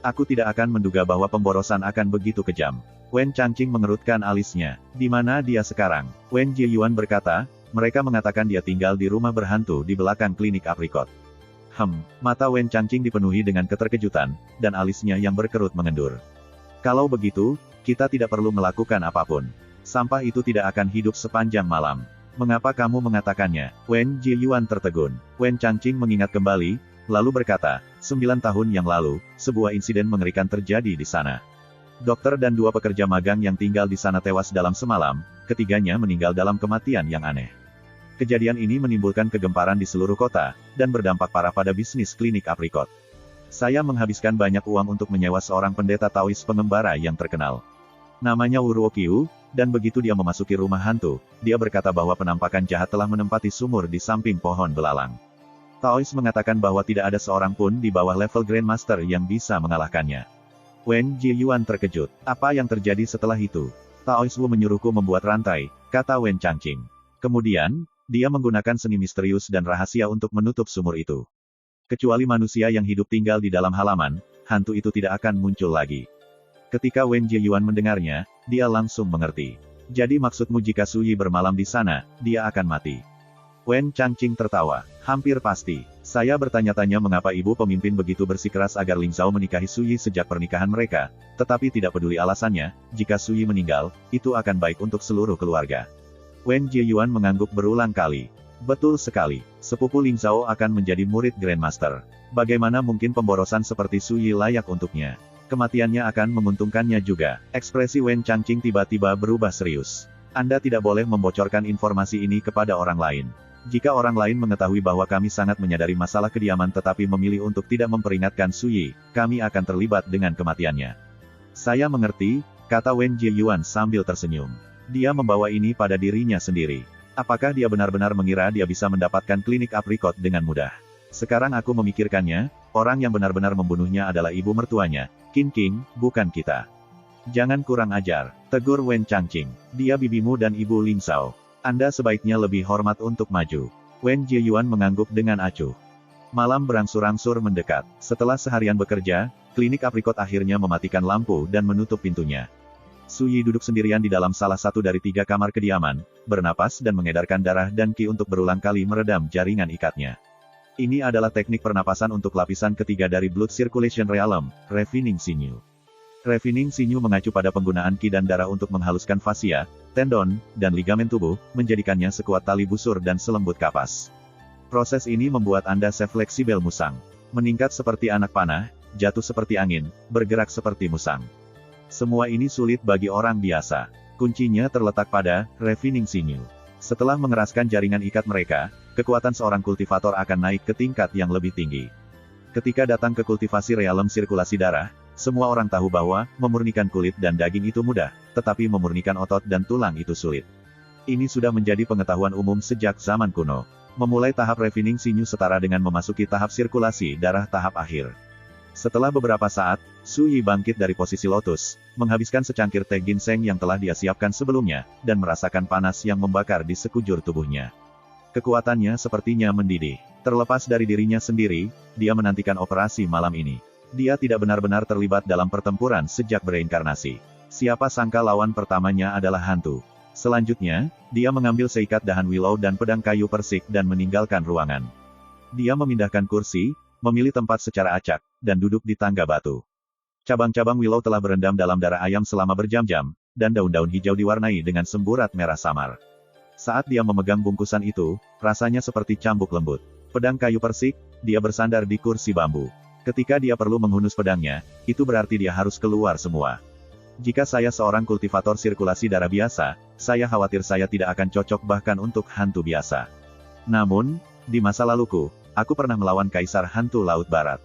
Speaker 1: Aku tidak akan menduga bahwa pemborosan akan begitu kejam. Wen Changqing mengerutkan alisnya. Di mana dia sekarang? Wen Jieyuan berkata, mereka mengatakan dia tinggal di rumah berhantu di belakang klinik aprikot. Mata Wen Changqing dipenuhi dengan keterkejutan, dan alisnya yang berkerut mengendur. Kalau begitu, kita tidak perlu melakukan apapun. Sampah itu tidak akan hidup sepanjang malam. Mengapa kamu mengatakannya? Wen Jieyuan tertegun. Wen Changqing mengingat kembali, lalu berkata, 9 tahun yang lalu, sebuah insiden mengerikan terjadi di sana. Dokter dan 2 pekerja magang yang tinggal di sana tewas dalam semalam, ketiganya meninggal dalam kematian yang aneh. Kejadian ini menimbulkan kegemparan di seluruh kota, dan berdampak parah pada bisnis klinik aprikot. Saya menghabiskan banyak uang untuk menyewa seorang pendeta Taois pengembara yang terkenal. Namanya Wu Ruoqiu, dan begitu dia memasuki rumah hantu, dia berkata bahwa penampakan jahat telah menempati sumur di samping pohon belalang. Taois mengatakan bahwa tidak ada seorang pun di bawah level Grandmaster yang bisa mengalahkannya. Wen Jieyuan terkejut. Apa yang terjadi setelah itu? Taois Wu menyuruhku membuat rantai, kata Wen Changqing. Kemudian, dia menggunakan seni misterius dan rahasia untuk menutup sumur itu. Kecuali manusia yang hidup tinggal di dalam halaman, hantu itu tidak akan muncul lagi. Ketika Wen Jieyuan mendengarnya, dia langsung mengerti. Jadi maksudmu jika Suyi bermalam di sana, dia akan mati. Wen Changqing tertawa. Hampir pasti. Saya bertanya-tanya mengapa ibu pemimpin begitu bersikeras agar Ling Zhao menikahi Suyi sejak pernikahan mereka, tetapi tidak peduli alasannya, jika Suyi meninggal, itu akan baik untuk seluruh keluarga. Wen Jieyuan mengangguk berulang kali. Betul sekali. Sepupu Ling Zhao akan menjadi murid Grandmaster. Bagaimana mungkin pemborosan seperti Suyi layak untuknya? Kematiannya akan menguntungkannya juga. Ekspresi Wen Changqing tiba-tiba berubah serius. Anda tidak boleh membocorkan informasi ini kepada orang lain. Jika orang lain mengetahui bahwa kami sangat menyadari masalah kediaman tetapi memilih untuk tidak memperingatkan Suyi, kami akan terlibat dengan kematiannya. Saya mengerti, kata Wen Jieyuan sambil tersenyum. Dia membawa ini pada dirinya sendiri. Apakah dia benar-benar mengira dia bisa mendapatkan klinik aprikot dengan mudah? Sekarang aku memikirkannya, orang yang benar-benar membunuhnya adalah ibu mertuanya, Qin King, bukan kita. Jangan kurang ajar, tegur Wen Changqing. Dia bibimu dan ibu Ling Zhao. Anda sebaiknya lebih hormat untuk maju. Wen Jieyuan mengangguk dengan acuh. Malam berangsur-angsur mendekat. Setelah seharian bekerja, klinik aprikot akhirnya mematikan lampu dan menutup pintunya. Suyi duduk sendirian di dalam salah satu dari 3 kamar kediaman, bernapas dan mengedarkan darah dan qi untuk berulang kali meredam jaringan ikatnya. Ini adalah teknik pernapasan untuk lapisan ketiga dari Blood Circulation Realm, Refining Sinew. Refining Sinew mengacu pada penggunaan qi dan darah untuk menghaluskan fascia, tendon, dan ligamen tubuh, menjadikannya sekuat tali busur dan selembut kapas. Proses ini membuat Anda se-fleksibel musang. Meningkat seperti anak panah, jatuh seperti angin, bergerak seperti musang. Semua ini sulit bagi orang biasa. Kuncinya terletak pada Refining Sinew. Setelah mengeraskan jaringan ikat mereka, kekuatan seorang kultivator akan naik ke tingkat yang lebih tinggi. Ketika datang ke kultivasi realem sirkulasi darah, semua orang tahu bahwa memurnikan kulit dan daging itu mudah, tetapi memurnikan otot dan tulang itu sulit. Ini sudah menjadi pengetahuan umum sejak zaman kuno. Memulai tahap Refining Sinew setara dengan memasuki tahap sirkulasi darah tahap akhir. Setelah beberapa saat, Suyi bangkit dari posisi lotus, menghabiskan secangkir teh ginseng yang telah dia siapkan sebelumnya, dan merasakan panas yang membakar di sekujur tubuhnya. Kekuatannya sepertinya mendidih. Terlepas dari dirinya sendiri, dia menantikan operasi malam ini. Dia tidak benar-benar terlibat dalam pertempuran sejak bereinkarnasi. Siapa sangka lawan pertamanya adalah hantu. Selanjutnya, dia mengambil seikat dahan willow dan pedang kayu persik dan meninggalkan ruangan. Dia memindahkan kursi, memilih tempat secara acak, dan duduk di tangga batu. Cabang-cabang willow telah berendam dalam darah ayam selama berjam-jam, dan daun-daun hijau diwarnai dengan semburat merah samar. Saat dia memegang bungkusan itu, rasanya seperti cambuk lembut. Pedang kayu persik, dia bersandar di kursi bambu. Ketika dia perlu menghunus pedangnya, itu berarti dia harus keluar semua. Jika saya seorang kultivator sirkulasi darah biasa, saya khawatir saya tidak akan cocok bahkan untuk hantu biasa. Namun, di masa laluku, aku pernah melawan Kaisar Hantu Laut Barat.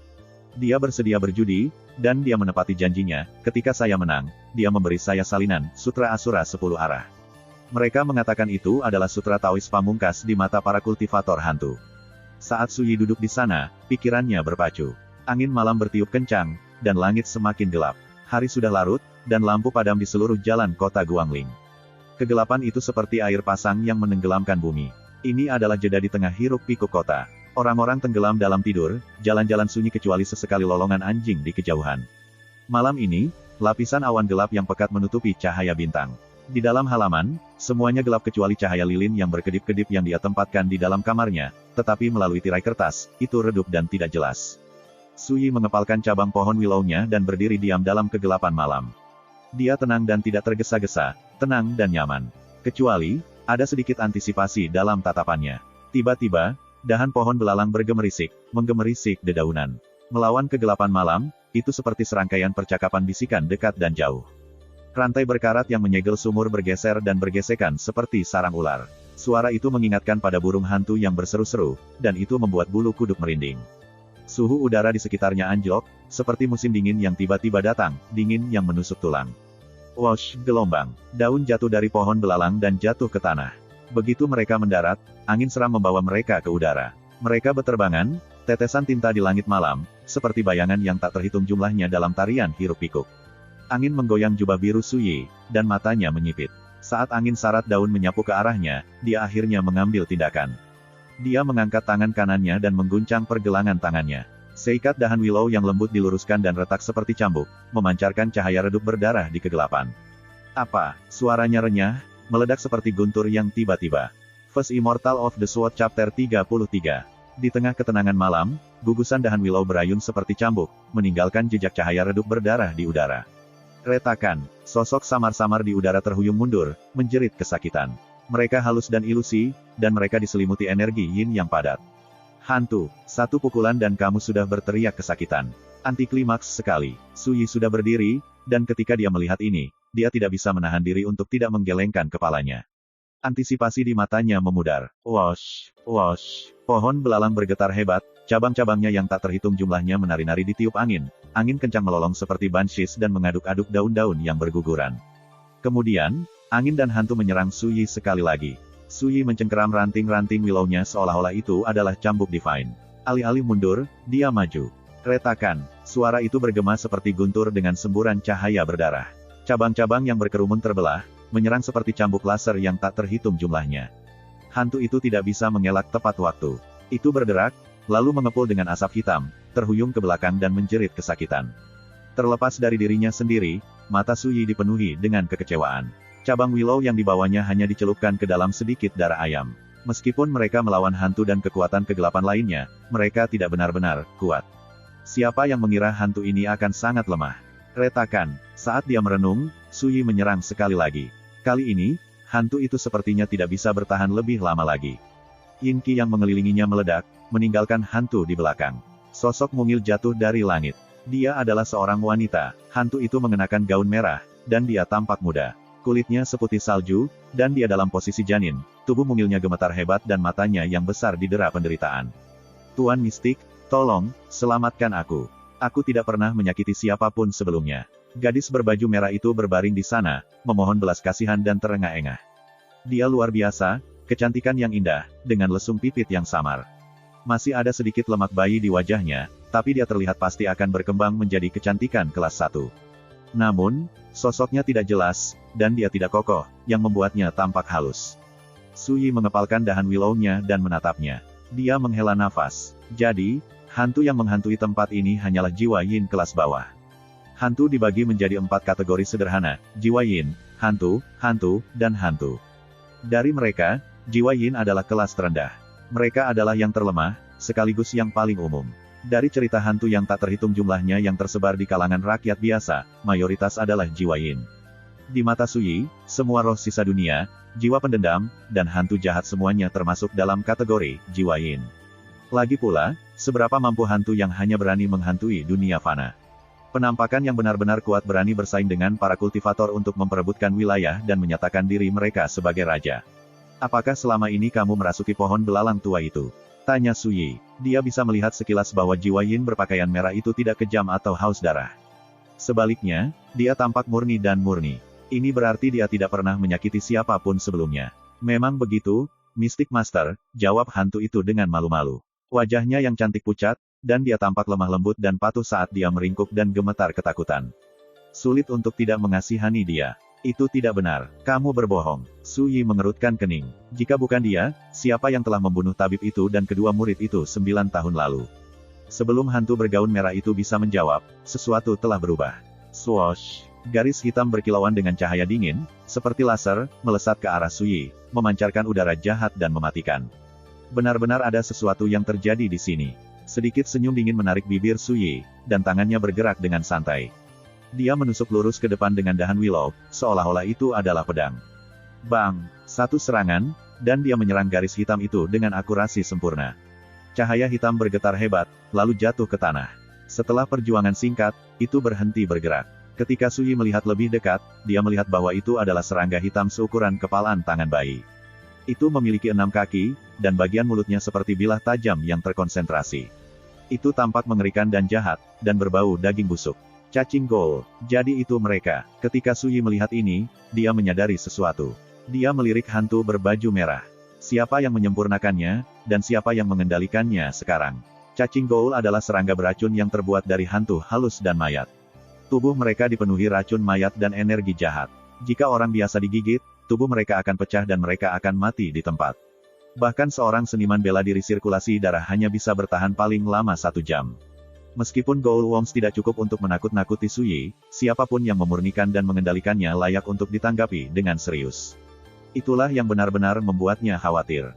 Speaker 1: Dia bersedia berjudi, dan dia menepati janjinya, ketika saya menang, dia memberi saya salinan, Sutra Asura 10 arah. Mereka mengatakan itu adalah sutra Taois pamungkas di mata para kultivator hantu. Saat Suyi duduk di sana, pikirannya berpacu. Angin malam bertiup kencang, dan langit semakin gelap. Hari sudah larut, dan lampu padam di seluruh jalan kota Guangling. Kegelapan itu seperti air pasang yang menenggelamkan bumi. Ini adalah jeda di tengah hiruk-pikuk kota. Orang-orang tenggelam dalam tidur, jalan-jalan sunyi kecuali sesekali lolongan anjing di kejauhan. Malam ini, lapisan awan gelap yang pekat menutupi cahaya bintang. Di dalam halaman, semuanya gelap kecuali cahaya lilin yang berkedip-kedip yang dia tempatkan di dalam kamarnya, tetapi melalui tirai kertas, itu redup dan tidak jelas. Suyi mengepalkan cabang pohon willow-nya dan berdiri diam dalam kegelapan malam. Dia tenang dan tidak tergesa-gesa, tenang dan nyaman. Kecuali, ada sedikit antisipasi dalam tatapannya. Tiba-tiba, dahan pohon belalang bergemerisik, menggemerisik dedaunan. Melawan kegelapan malam, itu seperti serangkaian percakapan bisikan dekat dan jauh. Rantai berkarat yang menyegel sumur bergeser dan bergesekan seperti sarang ular. Suara itu mengingatkan pada burung hantu yang berseru-seru, dan itu membuat bulu kuduk merinding. Suhu udara di sekitarnya anjlok, seperti musim dingin yang tiba-tiba datang, dingin yang menusuk tulang. Wosh, gelombang. Daun jatuh dari pohon belalang dan jatuh ke tanah. Begitu mereka mendarat, angin seram membawa mereka ke udara. Mereka beterbangan, tetesan tinta di langit malam, seperti bayangan yang tak terhitung jumlahnya dalam tarian hiruk-pikuk. Angin menggoyang jubah biru Suyi, dan matanya menyipit. Saat angin sarat daun menyapu ke arahnya, dia akhirnya mengambil tindakan. Dia mengangkat tangan kanannya dan mengguncang pergelangan tangannya. Seikat dahan willow yang lembut diluruskan dan retak seperti cambuk, memancarkan cahaya redup berdarah di kegelapan. Apa? Suaranya renyah, meledak seperti guntur yang tiba-tiba. First Immortal of the Sword Chapter 33. Di tengah ketenangan malam, gugusan dahan willow berayun seperti cambuk, meninggalkan jejak cahaya redup berdarah di udara. Retakan, sosok samar-samar di udara terhuyung mundur, menjerit kesakitan. Mereka halus dan ilusi, dan mereka diselimuti energi yin yang padat. Hantu, satu pukulan dan kamu sudah berteriak kesakitan. Antiklimaks sekali. Suyi sudah berdiri, dan ketika dia melihat ini, dia tidak bisa menahan diri untuk tidak menggelengkan kepalanya. Antisipasi di matanya memudar. Wosh, wosh. Pohon belalang bergetar hebat, cabang-cabangnya yang tak terhitung jumlahnya menari-nari ditiup angin. Angin kencang melolong seperti banshees dan mengaduk-aduk daun-daun yang berguguran. Kemudian, angin dan hantu menyerang Suyi sekali lagi. Suyi mencengkeram ranting-ranting willow-nya seolah-olah itu adalah cambuk divine. Alih-alih mundur, dia maju. Retakan, suara itu bergema seperti guntur dengan semburan cahaya berdarah. Cabang-cabang yang berkerumun terbelah, menyerang seperti cambuk laser yang tak terhitung jumlahnya. Hantu itu tidak bisa mengelak tepat waktu. Itu berderak, lalu mengepul dengan asap hitam, terhuyung ke belakang dan menjerit kesakitan. Terlepas dari dirinya sendiri, mata Suyi dipenuhi dengan kekecewaan. Cabang willow yang dibawanya hanya dicelupkan ke dalam sedikit darah ayam. Meskipun mereka melawan hantu dan kekuatan kegelapan lainnya, mereka tidak benar-benar kuat. Siapa yang mengira hantu ini akan sangat lemah? Retakan, saat dia merenung, Suyi menyerang sekali lagi. Kali ini, hantu itu sepertinya tidak bisa bertahan lebih lama lagi. Yin Qi yang mengelilinginya meledak, meninggalkan hantu di belakang. Sosok mungil jatuh dari langit. Dia adalah seorang wanita. Hantu itu mengenakan gaun merah, dan dia tampak muda. Kulitnya seputih salju, dan dia dalam posisi janin. Tubuh mungilnya gemetar hebat dan matanya yang besar didera penderitaan. Tuan Mistik, tolong, selamatkan aku. Aku tidak pernah menyakiti siapapun sebelumnya. Gadis berbaju merah itu berbaring di sana, memohon belas kasihan dan terengah-engah. Dia luar biasa, kecantikan yang indah, dengan lesung pipit yang samar. Masih ada sedikit lemak bayi di wajahnya, tapi dia terlihat pasti akan berkembang menjadi kecantikan kelas 1. Namun, sosoknya tidak jelas, dan dia tidak kokoh, yang membuatnya tampak halus. Suyi mengepalkan dahan willow-nya dan menatapnya. Dia menghela nafas. Jadi, hantu yang menghantui tempat ini hanyalah jiwa yin kelas bawah. Hantu dibagi menjadi 4 kategori sederhana, jiwa yin, hantu, dan hantu. Dari mereka, jiwa yin adalah kelas terendah. Mereka adalah yang terlemah, sekaligus yang paling umum. Dari cerita hantu yang tak terhitung jumlahnya yang tersebar di kalangan rakyat biasa, mayoritas adalah jiwa yin. Di mata Suyi, semua roh sisa dunia, jiwa pendendam, dan hantu jahat semuanya termasuk dalam kategori jiwa yin. Lagi pula, seberapa mampu hantu yang hanya berani menghantui dunia fana. Penampakan yang benar-benar kuat berani bersaing dengan para kultivator untuk memperebutkan wilayah dan menyatakan diri mereka sebagai raja. Apakah selama ini kamu merasuki pohon belalang tua itu? Tanya Suyi. Dia bisa melihat sekilas bahwa jiwa yin berpakaian merah itu tidak kejam atau haus darah. Sebaliknya, dia tampak murni dan murni. Ini berarti dia tidak pernah menyakiti siapapun sebelumnya. Memang begitu, Mystic Master, jawab hantu itu dengan malu-malu. Wajahnya yang cantik pucat, dan dia tampak lemah lembut dan patuh saat dia meringkuk dan gemetar ketakutan. Sulit untuk tidak mengasihani dia. Itu tidak benar, kamu berbohong. Su Yi mengerutkan kening. Jika bukan dia, siapa yang telah membunuh tabib itu dan kedua murid itu 9 tahun lalu? Sebelum hantu bergaun merah itu bisa menjawab, sesuatu telah berubah. Swoosh! Garis hitam berkilauan dengan cahaya dingin, seperti laser, melesat ke arah Su Yi, memancarkan udara jahat dan mematikan. Benar-benar ada sesuatu yang terjadi di sini. Sedikit senyum dingin menarik bibir Su Yi, dan tangannya bergerak dengan santai. Dia menusuk lurus ke depan dengan dahan willow, seolah-olah itu adalah pedang. Bang! Satu serangan, dan dia menyerang garis hitam itu dengan akurasi sempurna. Cahaya hitam bergetar hebat, lalu jatuh ke tanah. Setelah perjuangan singkat, itu berhenti bergerak. Ketika Su Yi melihat lebih dekat, dia melihat bahwa itu adalah serangga hitam seukuran kepalan tangan bayi. Itu memiliki 6 kaki, dan bagian mulutnya seperti bilah tajam yang terkonsentrasi. Itu tampak mengerikan dan jahat, dan berbau daging busuk. Cacing Ghoul. Jadi itu mereka. Ketika Su Yi melihat ini, dia menyadari sesuatu. Dia melirik hantu berbaju merah. Siapa yang menyempurnakannya, dan siapa yang mengendalikannya sekarang? Cacing Ghoul adalah serangga beracun yang terbuat dari hantu halus dan mayat. Tubuh mereka dipenuhi racun mayat dan energi jahat. Jika orang biasa digigit, tubuh mereka akan pecah dan mereka akan mati di tempat. Bahkan seorang seniman bela diri sirkulasi darah hanya bisa bertahan paling lama 1 jam. Meskipun Ghoul Worms tidak cukup untuk menakut-nakuti Su Yi, siapapun yang memurnikan dan mengendalikannya layak untuk ditanggapi dengan serius. Itulah yang benar-benar membuatnya khawatir.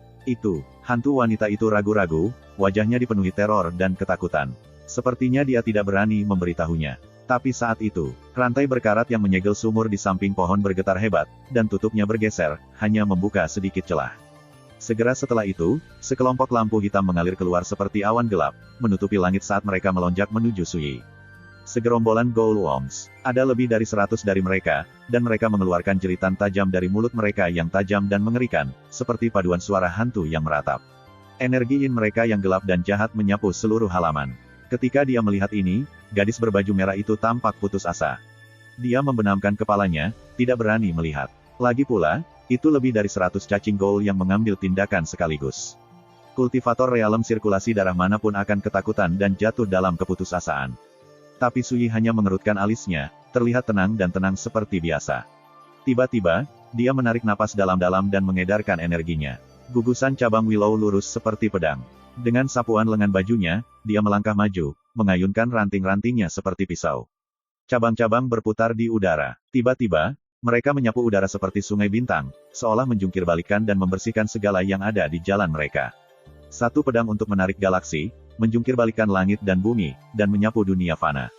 Speaker 1: Hantu wanita itu ragu-ragu, wajahnya dipenuhi teror dan ketakutan. Sepertinya dia tidak berani memberitahunya. Tapi saat itu, rantai berkarat yang menyegel sumur di samping pohon bergetar hebat, dan tutupnya bergeser, hanya membuka sedikit celah. Segera setelah itu, sekelompok lampu hitam mengalir keluar seperti awan gelap, menutupi langit saat mereka melonjak menuju Su Yi. Segerombolan Ghoul Worms. Ada lebih dari 100 dari mereka, dan mereka mengeluarkan jeritan tajam dari mulut mereka yang tajam dan mengerikan, seperti paduan suara hantu yang meratap. Energi yin mereka yang gelap dan jahat menyapu seluruh halaman. Ketika dia melihat ini, gadis berbaju merah itu tampak putus asa. Dia membenamkan kepalanya, tidak berani melihat. Lagi pula, itu lebih dari 100 cacing ghoul yang mengambil tindakan sekaligus. Kultivator realem sirkulasi darah manapun akan ketakutan dan jatuh dalam keputusasaan. Tapi Su Yi hanya mengerutkan alisnya, terlihat tenang dan tenang seperti biasa. Tiba-tiba, dia menarik napas dalam-dalam dan mengedarkan energinya. Gugusan cabang willow lurus seperti pedang. Dengan sapuan lengan bajunya, dia melangkah maju, mengayunkan ranting-rantingnya seperti pisau. Cabang-cabang berputar di udara. Tiba-tiba, mereka menyapu udara seperti sungai bintang, seolah menjungkir-balikan dan membersihkan segala yang ada di jalan mereka. Satu pedang untuk menarik galaksi, menjungkir-balikan langit dan bumi, dan menyapu dunia fana.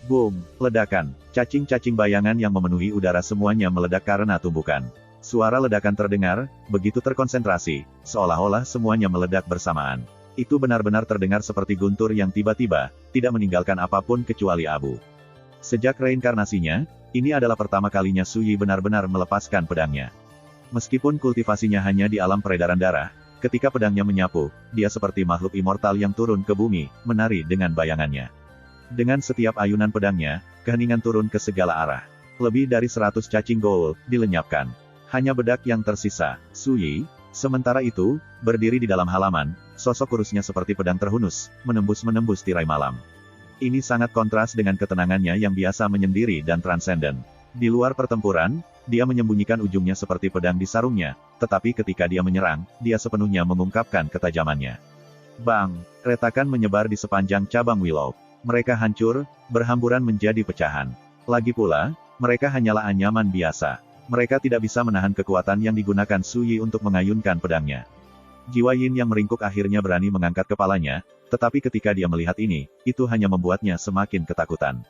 Speaker 1: Boom! Ledakan. Cacing-cacing bayangan yang memenuhi udara semuanya meledak karena tumbukan. Suara ledakan terdengar, begitu terkonsentrasi, seolah-olah semuanya meledak bersamaan. Itu benar-benar terdengar seperti guntur yang tiba-tiba, tidak meninggalkan apapun kecuali abu. Sejak reinkarnasinya, ini adalah pertama kalinya Su Yi benar-benar melepaskan pedangnya. Meskipun kultivasinya hanya di alam peredaran darah, ketika pedangnya menyapu, dia seperti makhluk immortal yang turun ke bumi, menari dengan bayangannya. Dengan setiap ayunan pedangnya, keheningan turun ke segala arah. Lebih dari 100 cacing ghoul dilenyapkan. Hanya bedak yang tersisa. Su Yi, sementara itu, berdiri di dalam halaman, sosok kurusnya seperti pedang terhunus, menembus-menembus tirai malam. Ini sangat kontras dengan ketenangannya yang biasa menyendiri dan transenden. Di luar pertempuran, dia menyembunyikan ujungnya seperti pedang di sarungnya, tetapi ketika dia menyerang, dia sepenuhnya mengungkapkan ketajamannya. Bang! Retakan menyebar di sepanjang cabang willow. Mereka hancur, berhamburan menjadi pecahan. Lagi pula, mereka hanyalah anyaman biasa. Mereka tidak bisa menahan kekuatan yang digunakan Su Yi untuk mengayunkan pedangnya. Jiwa Yin yang meringkuk akhirnya berani mengangkat kepalanya, tetapi ketika dia melihat ini, itu hanya membuatnya semakin ketakutan.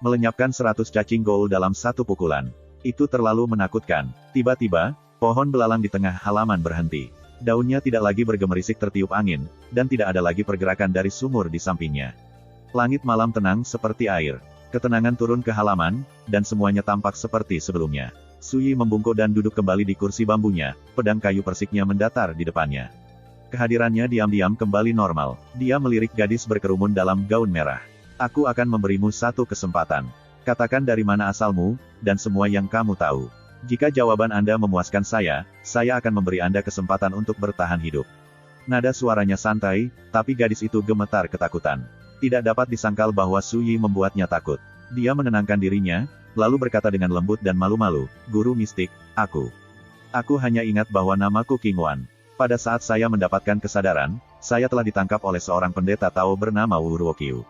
Speaker 1: Melenyapkan 100 cacing ghoul dalam satu pukulan. Itu terlalu menakutkan. Tiba-tiba, pohon belalang di tengah halaman berhenti. Daunnya tidak lagi bergemerisik tertiup angin, dan tidak ada lagi pergerakan dari sumur di sampingnya. Langit malam tenang seperti air. Ketenangan turun ke halaman, dan semuanya tampak seperti sebelumnya. Su Yi membungkuk dan duduk kembali di kursi bambunya, pedang kayu persiknya mendatar di depannya. Kehadirannya diam-diam kembali normal. Dia melirik gadis berkerumun dalam gaun merah. Aku akan memberimu satu kesempatan. Katakan dari mana asalmu, dan semua yang kamu tahu. Jika jawaban Anda memuaskan saya akan memberi Anda kesempatan untuk bertahan hidup. Nada suaranya santai, tapi gadis itu gemetar ketakutan. Tidak dapat disangkal bahwa Su Yi membuatnya takut. Dia menenangkan dirinya, lalu berkata dengan lembut dan malu-malu, "Guru mistik, Aku hanya ingat bahwa namaku King Wan. Pada saat saya mendapatkan kesadaran, saya telah ditangkap oleh seorang pendeta Tao bernama Wu Ruokyu.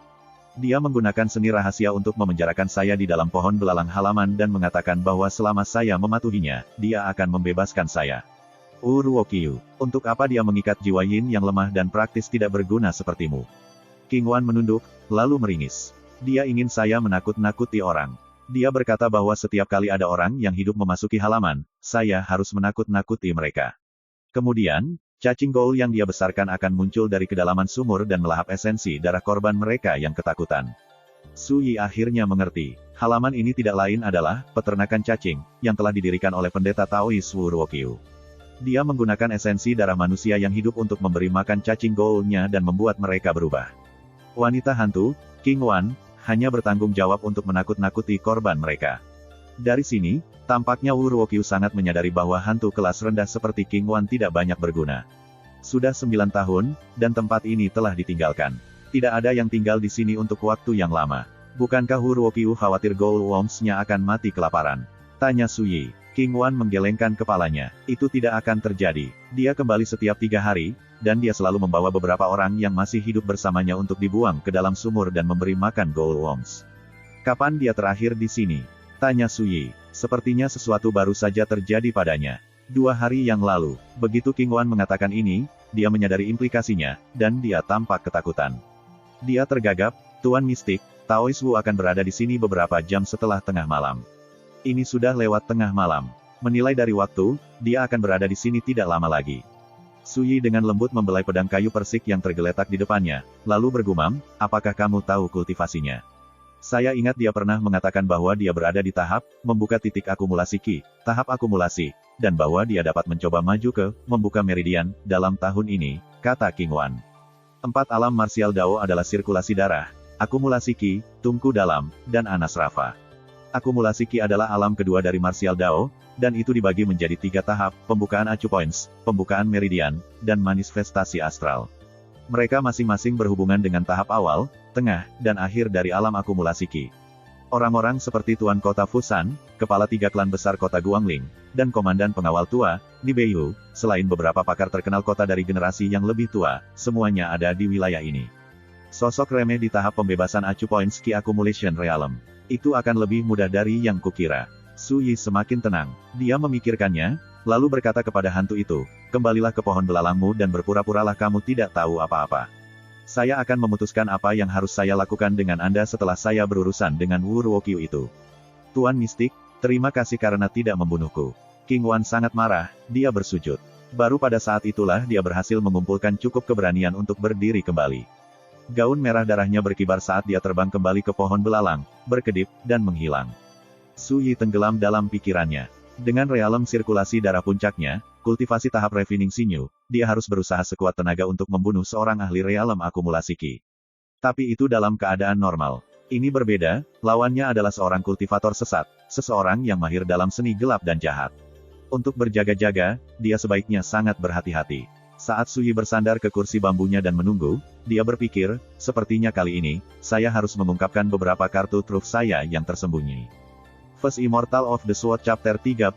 Speaker 1: Dia menggunakan seni rahasia untuk memenjarakan saya di dalam pohon belalang halaman dan mengatakan bahwa selama saya mematuhinya, dia akan membebaskan saya." Wu Ruokyu, untuk apa dia mengikat jiwa Yin yang lemah dan praktis tidak berguna sepertimu? King Wan menunduk, lalu meringis. Dia ingin saya menakut-nakuti orang. Dia berkata bahwa setiap kali ada orang yang hidup memasuki halaman, saya harus menakut-nakuti mereka. Kemudian, cacing goul yang dia besarkan akan muncul dari kedalaman sumur dan melahap esensi darah korban mereka yang ketakutan. Su Yi akhirnya mengerti. Halaman ini tidak lain adalah peternakan cacing, yang telah didirikan oleh pendeta Taois Wu Ruokyu. Dia menggunakan esensi darah manusia yang hidup untuk memberi makan cacing goulnya dan membuat mereka berubah. Wanita hantu, King Wan, hanya bertanggung jawab untuk menakut-nakuti korban mereka. Dari sini, tampaknya Wu Ruokyu sangat menyadari bahwa hantu kelas rendah seperti King Wan tidak banyak berguna. Sudah 9 tahun, dan tempat ini telah ditinggalkan. Tidak ada yang tinggal di sini untuk waktu yang lama. Bukankah Wu Ruokyu khawatir Goul Worms-nya akan mati kelaparan? Tanya Su Yi. King Wan menggelengkan kepalanya. Itu tidak akan terjadi. Dia kembali setiap 3 hari, dan dia selalu membawa beberapa orang yang masih hidup bersamanya untuk dibuang ke dalam sumur dan memberi makan Goul Worms. Kapan dia terakhir di sini? Tanya Su Yi. Sepertinya sesuatu baru saja terjadi padanya. 2 hari yang lalu. Begitu King Wan mengatakan ini, dia menyadari implikasinya, dan dia tampak ketakutan. Dia tergagap, Tuan Mistik, Taois Wu akan berada di sini beberapa jam setelah tengah malam. Ini sudah lewat tengah malam. Menilai dari waktu, dia akan berada di sini tidak lama lagi. Su Yi dengan lembut membelai pedang kayu persik yang tergeletak di depannya, lalu bergumam, "Apakah kamu tahu kultivasinya?" Saya ingat dia pernah mengatakan bahwa dia berada di tahap membuka titik akumulasi Qi, tahap akumulasi, dan bahwa dia dapat mencoba maju ke membuka meridian dalam tahun ini, kata King Wan. 4 alam marsial Dao adalah sirkulasi darah, akumulasi Qi, tungku dalam, dan anas rafa. Akumulasi Qi adalah alam kedua dari marsial Dao, dan itu dibagi menjadi 3 tahap, pembukaan Acu Points, pembukaan meridian, dan manifestasi astral. Mereka masing-masing berhubungan dengan tahap awal, tengah, dan akhir dari alam akumulasi Qi. Orang-orang seperti Tuan Kota Fusan, Kepala 3 klan besar Kota Guangling, dan Komandan Pengawal Tua, Ni Beihu, selain beberapa pakar terkenal kota dari generasi yang lebih tua, semuanya ada di wilayah ini. Sosok remeh di tahap pembebasan Acu Points Qi Accumulation Realm. Itu akan lebih mudah dari yang kukira. Su Yi semakin tenang. Dia memikirkannya, lalu berkata kepada hantu itu, "Kembalilah ke pohon belalangmu dan berpura-puralah kamu tidak tahu apa-apa. Saya akan memutuskan apa yang harus saya lakukan dengan Anda setelah saya berurusan dengan Wu Ruokyu itu." Tuan Mistik, terima kasih karena tidak membunuhku. King Wan sangat marah, dia bersujud. Baru pada saat itulah dia berhasil mengumpulkan cukup keberanian untuk berdiri kembali. Gaun merah darahnya berkibar saat dia terbang kembali ke pohon belalang, berkedip, dan menghilang. Su Yi tenggelam dalam pikirannya. Dengan realem sirkulasi darah puncaknya, kultivasi tahap refining sinyu, dia harus berusaha sekuat tenaga untuk membunuh seorang ahli realem akumulasi Qi. Tapi itu dalam keadaan normal. Ini berbeda, lawannya adalah seorang kultivator sesat, seseorang yang mahir dalam seni gelap dan jahat. Untuk berjaga-jaga, dia sebaiknya sangat berhati-hati. Saat Su Yi bersandar ke kursi bambunya dan menunggu, dia berpikir, sepertinya kali ini, saya harus mengungkapkan beberapa kartu truf saya yang tersembunyi. First Immortal of the Sword Chapter 34.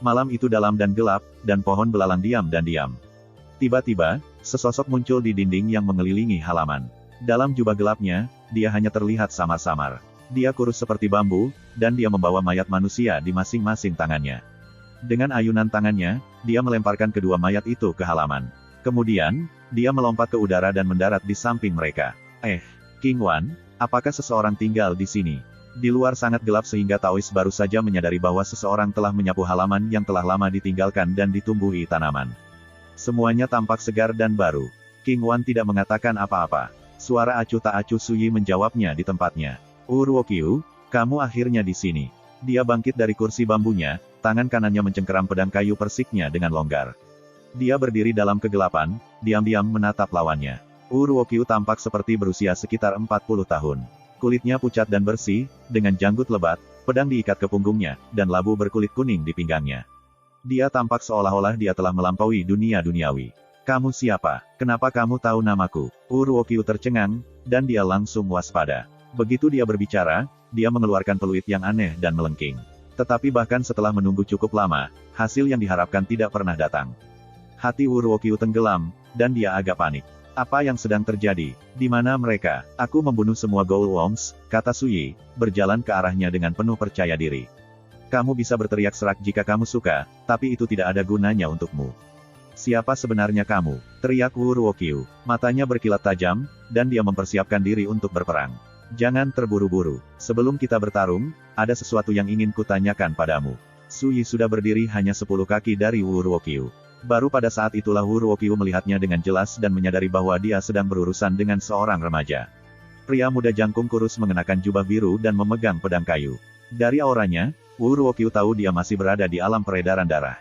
Speaker 1: Malam itu dalam dan gelap, dan pohon belalang diam dan diam. Tiba-tiba, sesosok muncul di dinding yang mengelilingi halaman. Dalam jubah gelapnya, dia hanya terlihat samar-samar. Dia kurus seperti bambu, dan dia membawa mayat manusia di masing-masing tangannya. Dengan ayunan tangannya, dia melemparkan kedua mayat itu ke halaman. Kemudian, dia melompat ke udara dan mendarat di samping mereka. King Wan, apakah seseorang tinggal di sini? Di luar sangat gelap sehingga Taois baru saja menyadari bahwa seseorang telah menyapu halaman yang telah lama ditinggalkan dan ditumbuhi tanaman. Semuanya tampak segar dan baru. King Wan tidak mengatakan apa-apa. Suara acuh tak acuh Su Yi menjawabnya di tempatnya. Wu Ruokyu, kamu akhirnya di sini. Dia bangkit dari kursi bambunya, tangan kanannya mencengkeram pedang kayu persiknya dengan longgar. Dia berdiri dalam kegelapan, diam-diam menatap lawannya. Wu Ruokyu tampak seperti berusia sekitar 40 tahun. Kulitnya pucat dan bersih, dengan janggut lebat, pedang diikat ke punggungnya, dan labu berkulit kuning di pinggangnya. Dia tampak seolah-olah dia telah melampaui dunia duniawi. Kamu siapa? Kenapa kamu tahu namaku? Wu Ruokyu tercengang, dan dia langsung waspada. Begitu dia berbicara, dia mengeluarkan peluit yang aneh dan melengking. Tetapi bahkan setelah menunggu cukup lama, hasil yang diharapkan tidak pernah datang. Hati Wu Ruokyu tenggelam, dan dia agak panik. Apa yang sedang terjadi? Di mana mereka? Aku membunuh semua Ghoul Worms, kata Suyi, berjalan ke arahnya dengan penuh percaya diri. Kamu bisa berteriak serak jika kamu suka, tapi itu tidak ada gunanya untukmu. Siapa sebenarnya kamu? Teriak Wu Ruokyu. Matanya berkilat tajam, dan dia mempersiapkan diri untuk berperang. Jangan terburu-buru. Sebelum kita bertarung, ada sesuatu yang ingin kutanyakan padamu. Suyi sudah berdiri hanya 10 kaki dari Wu Ruokyu. Baru pada saat itulah Wu Ruokyu melihatnya dengan jelas dan menyadari bahwa dia sedang berurusan dengan seorang remaja. Pria muda jangkung kurus mengenakan jubah biru dan memegang pedang kayu. Dari auranya, Wu Ruokyu tahu dia masih berada di alam peredaran darah.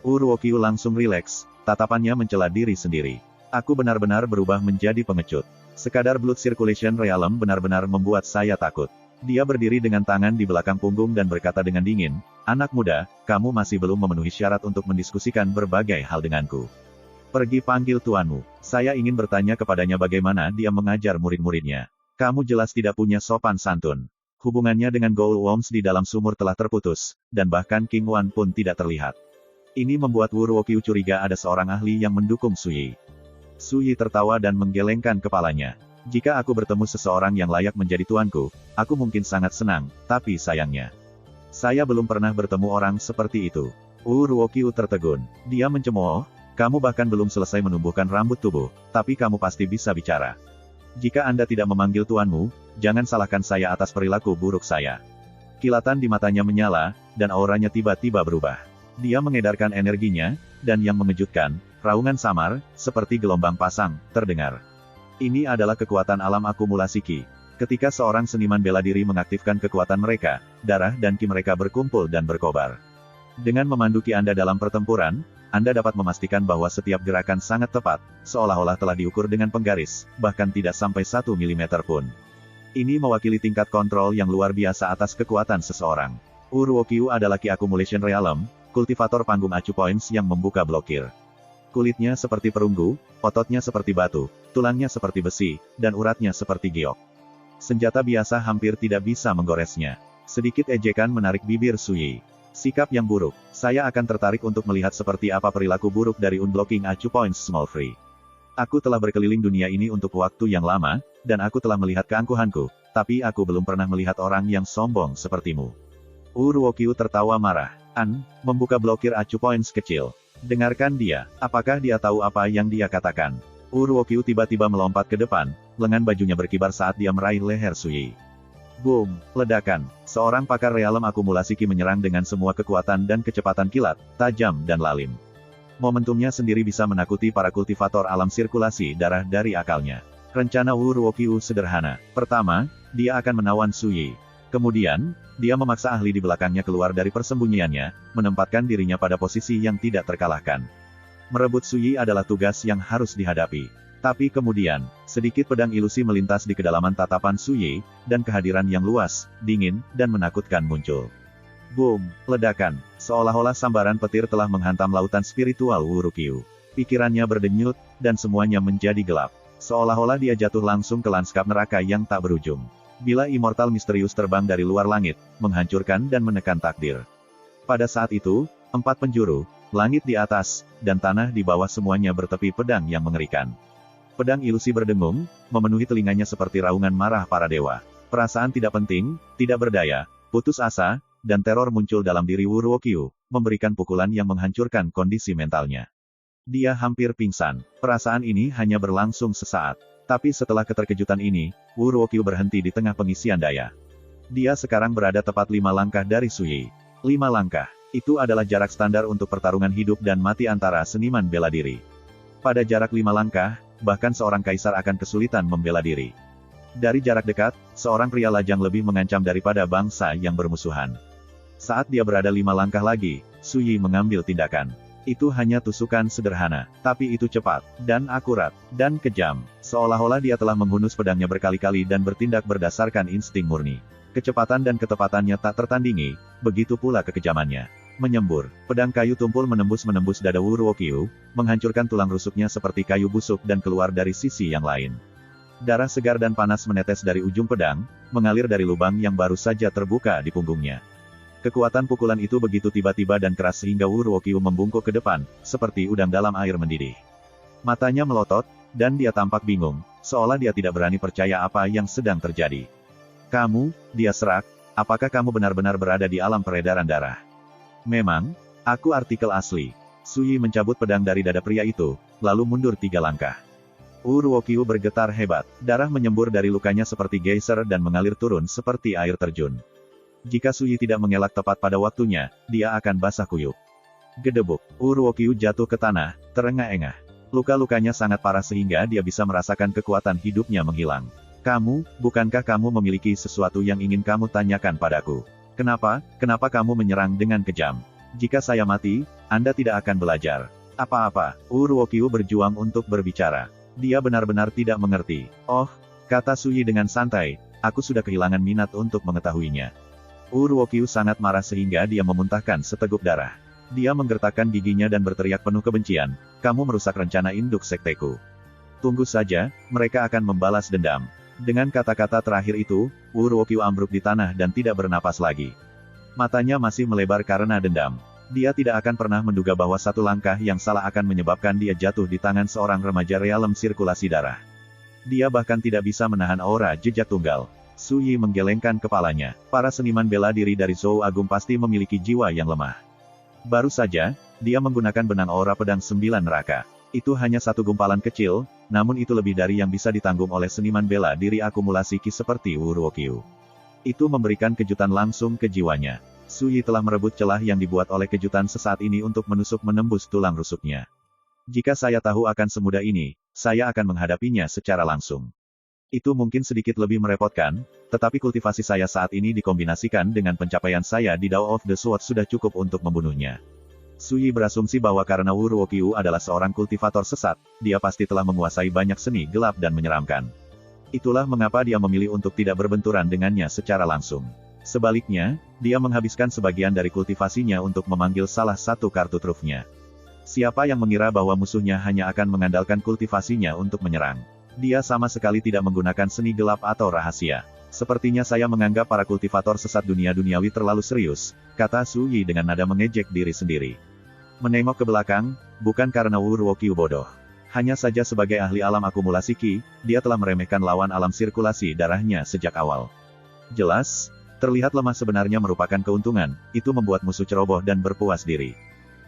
Speaker 1: Wu Ruokyu langsung rileks, tatapannya mencela diri sendiri. Aku benar-benar berubah menjadi pengecut. Sekadar blood circulation realm benar-benar membuat saya takut. Dia berdiri dengan tangan di belakang punggung dan berkata dengan dingin, anak muda, kamu masih belum memenuhi syarat untuk mendiskusikan berbagai hal denganku. Pergi panggil tuanmu. Saya ingin bertanya kepadanya bagaimana dia mengajar murid-muridnya. Kamu jelas tidak punya sopan santun. Hubungannya dengan Ghoul Worms di dalam sumur telah terputus, dan bahkan King Wan pun tidak terlihat. Ini membuat Wu Ruokyu curiga ada seorang ahli yang mendukung Suyi. Suyi tertawa dan menggelengkan kepalanya. Jika aku bertemu seseorang yang layak menjadi tuanku, aku mungkin sangat senang, tapi sayangnya, saya belum pernah bertemu orang seperti itu. Wu Ruokyu tertegun. Dia mencemooh, kamu bahkan belum selesai menumbuhkan rambut tubuh, tapi kamu pasti bisa bicara. Jika Anda tidak memanggil tuanmu, jangan salahkan saya atas perilaku buruk saya. Kilatan di matanya menyala, dan auranya tiba-tiba berubah. Dia mengedarkan energinya, dan yang mengejutkan, raungan samar, seperti gelombang pasang, terdengar. Ini adalah kekuatan alam akumulasi Ki. Ketika seorang seniman bela diri mengaktifkan kekuatan mereka, darah dan Ki mereka berkumpul dan berkobar. Dengan memandu Ki Anda dalam pertempuran, Anda dapat memastikan bahwa setiap gerakan sangat tepat, seolah-olah telah diukur dengan penggaris, bahkan tidak sampai 1 mm pun. Ini mewakili tingkat kontrol yang luar biasa atas kekuatan seseorang. Wu Ruokyu adalah Ki Accumulation Realm, kultivator panggung acu points yang membuka blokir. Kulitnya seperti perunggu, ototnya seperti batu, tulangnya seperti besi, dan uratnya seperti giok. Senjata biasa hampir tidak bisa menggoresnya. Sedikit ejekan menarik bibir Suyi. Sikap yang buruk. Saya akan tertarik untuk melihat seperti apa perilaku buruk dari unblocking acu points small free. Aku telah berkeliling dunia ini untuk waktu yang lama, dan aku telah melihat keangkuhanku, tapi aku belum pernah melihat orang yang sombong sepertimu. Wu Ruokyu tertawa marah. Membuka blokir acu points kecil. Dengarkan dia. Apakah dia tahu apa yang dia katakan? Wu Ruokyu tiba-tiba melompat ke depan, lengan bajunya berkibar saat dia meraih leher Suyi. Boom! Ledakan. Seorang pakar realem akumulasi Ki menyerang dengan semua kekuatan dan kecepatan kilat, tajam dan lalim. Momentumnya sendiri bisa menakuti para kultivator alam sirkulasi darah dari akalnya. Rencana Wu Ruokyu sederhana. Pertama, dia akan menawan Suyi. Kemudian, dia memaksa ahli di belakangnya keluar dari persembunyiannya, menempatkan dirinya pada posisi yang tidak terkalahkan. Merebut Suyi adalah tugas yang harus dihadapi. Tapi kemudian, sedikit pedang ilusi melintas di kedalaman tatapan Suyi, dan kehadiran yang luas, dingin, dan menakutkan muncul. Boom! Ledakan. Seolah-olah sambaran petir telah menghantam lautan spiritual Wu Ruokyu. Pikirannya berdenyut, dan semuanya menjadi gelap. Seolah-olah dia jatuh langsung ke lanskap neraka yang tak berujung. Bila immortal misterius terbang dari luar langit, menghancurkan dan menekan takdir. Pada saat itu, 4 penjuru, langit di atas, dan tanah di bawah semuanya bertepi pedang yang mengerikan. Pedang ilusi berdengung, memenuhi telinganya seperti raungan marah para dewa. Perasaan tidak penting, tidak berdaya, putus asa, dan teror muncul dalam diri Wu Ruokyu, memberikan pukulan yang menghancurkan kondisi mentalnya. Dia hampir pingsan. Perasaan ini hanya berlangsung sesaat. Tapi setelah keterkejutan ini, Wu Ruokyu berhenti di tengah pengisian daya. Dia sekarang berada tepat 5 langkah dari Suyi. 5 langkah. Itu adalah jarak standar untuk pertarungan hidup dan mati antara seniman bela diri. Pada jarak 5 langkah, bahkan seorang kaisar akan kesulitan membela diri. Dari jarak dekat, seorang pria lajang lebih mengancam daripada bangsa yang bermusuhan. Saat dia berada 5 langkah lagi, Suyi mengambil tindakan. Itu hanya tusukan sederhana, tapi itu cepat, dan akurat, dan kejam. Seolah-olah dia telah menghunus pedangnya berkali-kali dan bertindak berdasarkan insting murni. Kecepatan dan ketepatannya tak tertandingi, begitu pula kekejamannya. Menyembur, pedang kayu tumpul menembus dada Wu Ruokyu, menghancurkan tulang rusuknya seperti kayu busuk dan keluar dari sisi yang lain. Darah segar dan panas menetes dari ujung pedang, mengalir dari lubang yang baru saja terbuka di punggungnya. Kekuatan pukulan itu begitu tiba-tiba dan keras sehingga Wu Ruokyu membungkuk ke depan, seperti udang dalam air mendidih. Matanya melotot, dan dia tampak bingung, seolah dia tidak berani percaya apa yang sedang terjadi. Kamu, dia serak, apakah kamu benar-benar berada di alam peredaran darah? Memang, aku artikel asli. Suyi mencabut pedang dari dada pria itu, lalu mundur 3 langkah. Wu Ruokyu bergetar hebat, darah menyembur dari lukanya seperti geyser dan mengalir turun seperti air terjun. Jika Suyi tidak mengelak tepat pada waktunya, dia akan basah kuyup. Gedebuk, Wu Ruokyu jatuh ke tanah, terengah-engah. Luka-lukanya sangat parah sehingga dia bisa merasakan kekuatan hidupnya menghilang. Bukankah kamu memiliki sesuatu yang ingin kamu tanyakan padaku? Kenapa kamu menyerang dengan kejam? Jika saya mati, Anda tidak akan belajar apa-apa. Wu Ruokyu berjuang untuk berbicara. Dia benar-benar tidak mengerti. Oh, kata Suyi dengan santai, aku sudah kehilangan minat untuk mengetahuinya. Wu Ruokyu sangat marah sehingga dia memuntahkan seteguk darah. Dia menggertakkan giginya dan berteriak penuh kebencian, kamu merusak rencana induk sekteku. Tunggu saja, mereka akan membalas dendam. Dengan kata-kata terakhir itu, Wu Ruokyu ambruk di tanah dan tidak bernapas lagi. Matanya masih melebar karena dendam. Dia tidak akan pernah menduga bahwa satu langkah yang salah akan menyebabkan dia jatuh di tangan seorang remaja realem sirkulasi darah. Dia bahkan tidak bisa menahan aura jejak tunggal. Suyi menggelengkan kepalanya. Para seniman bela diri dari Zhou Agung pasti memiliki jiwa yang lemah. Baru saja, dia menggunakan benang aura pedang 9 neraka. Itu hanya satu gumpalan kecil, namun itu lebih dari yang bisa ditanggung oleh seniman bela diri akumulasi ki seperti Wu Ruokyu. Itu memberikan kejutan langsung ke jiwanya. Suyi telah merebut celah yang dibuat oleh kejutan sesaat ini untuk menusuk menembus tulang rusuknya. Jika saya tahu akan semudah ini, saya akan menghadapinya secara langsung. Itu mungkin sedikit lebih merepotkan, tetapi kultivasi saya saat ini dikombinasikan dengan pencapaian saya di Dao of the Sword sudah cukup untuk membunuhnya. Suyi berasumsi bahwa karena Wu Ruokyu adalah seorang kultivator sesat, dia pasti telah menguasai banyak seni gelap dan menyeramkan. Itulah mengapa dia memilih untuk tidak berbenturan dengannya secara langsung. Sebaliknya, dia menghabiskan sebagian dari kultivasinya untuk memanggil salah satu kartu trufnya. Siapa yang mengira bahwa musuhnya hanya akan mengandalkan kultivasinya untuk menyerang? Dia sama sekali tidak menggunakan seni gelap atau rahasia. Sepertinya saya menganggap para kultivator sesat dunia duniawi terlalu serius, kata Suyi dengan nada mengejek diri sendiri. Menengok ke belakang, bukan karena Wu Ruokyu bodoh. Hanya saja sebagai ahli alam akumulasi ki, dia telah meremehkan lawan alam sirkulasi darahnya sejak awal. Jelas, terlihat lemah sebenarnya merupakan keuntungan, itu membuat musuh ceroboh dan berpuas diri.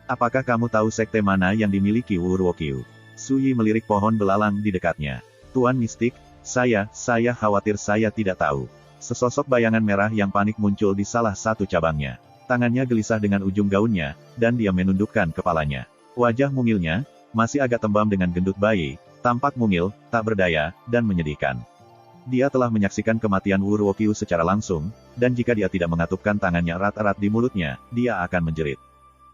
Speaker 1: Apakah kamu tahu sekte mana yang dimiliki Wu Ruokyu? Suyi melirik pohon belalang di dekatnya. Tuan Mistik, saya khawatir saya tidak tahu. Sesosok bayangan merah yang panik muncul di salah satu cabangnya. Tangannya gelisah dengan ujung gaunnya, dan dia menundukkan kepalanya. Wajah mungilnya, masih agak tembam dengan gendut bayi, tampak mungil, tak berdaya, dan menyedihkan. Dia telah menyaksikan kematian Wu Ruokyu secara langsung, dan jika dia tidak mengatupkan tangannya erat-erat di mulutnya, dia akan menjerit.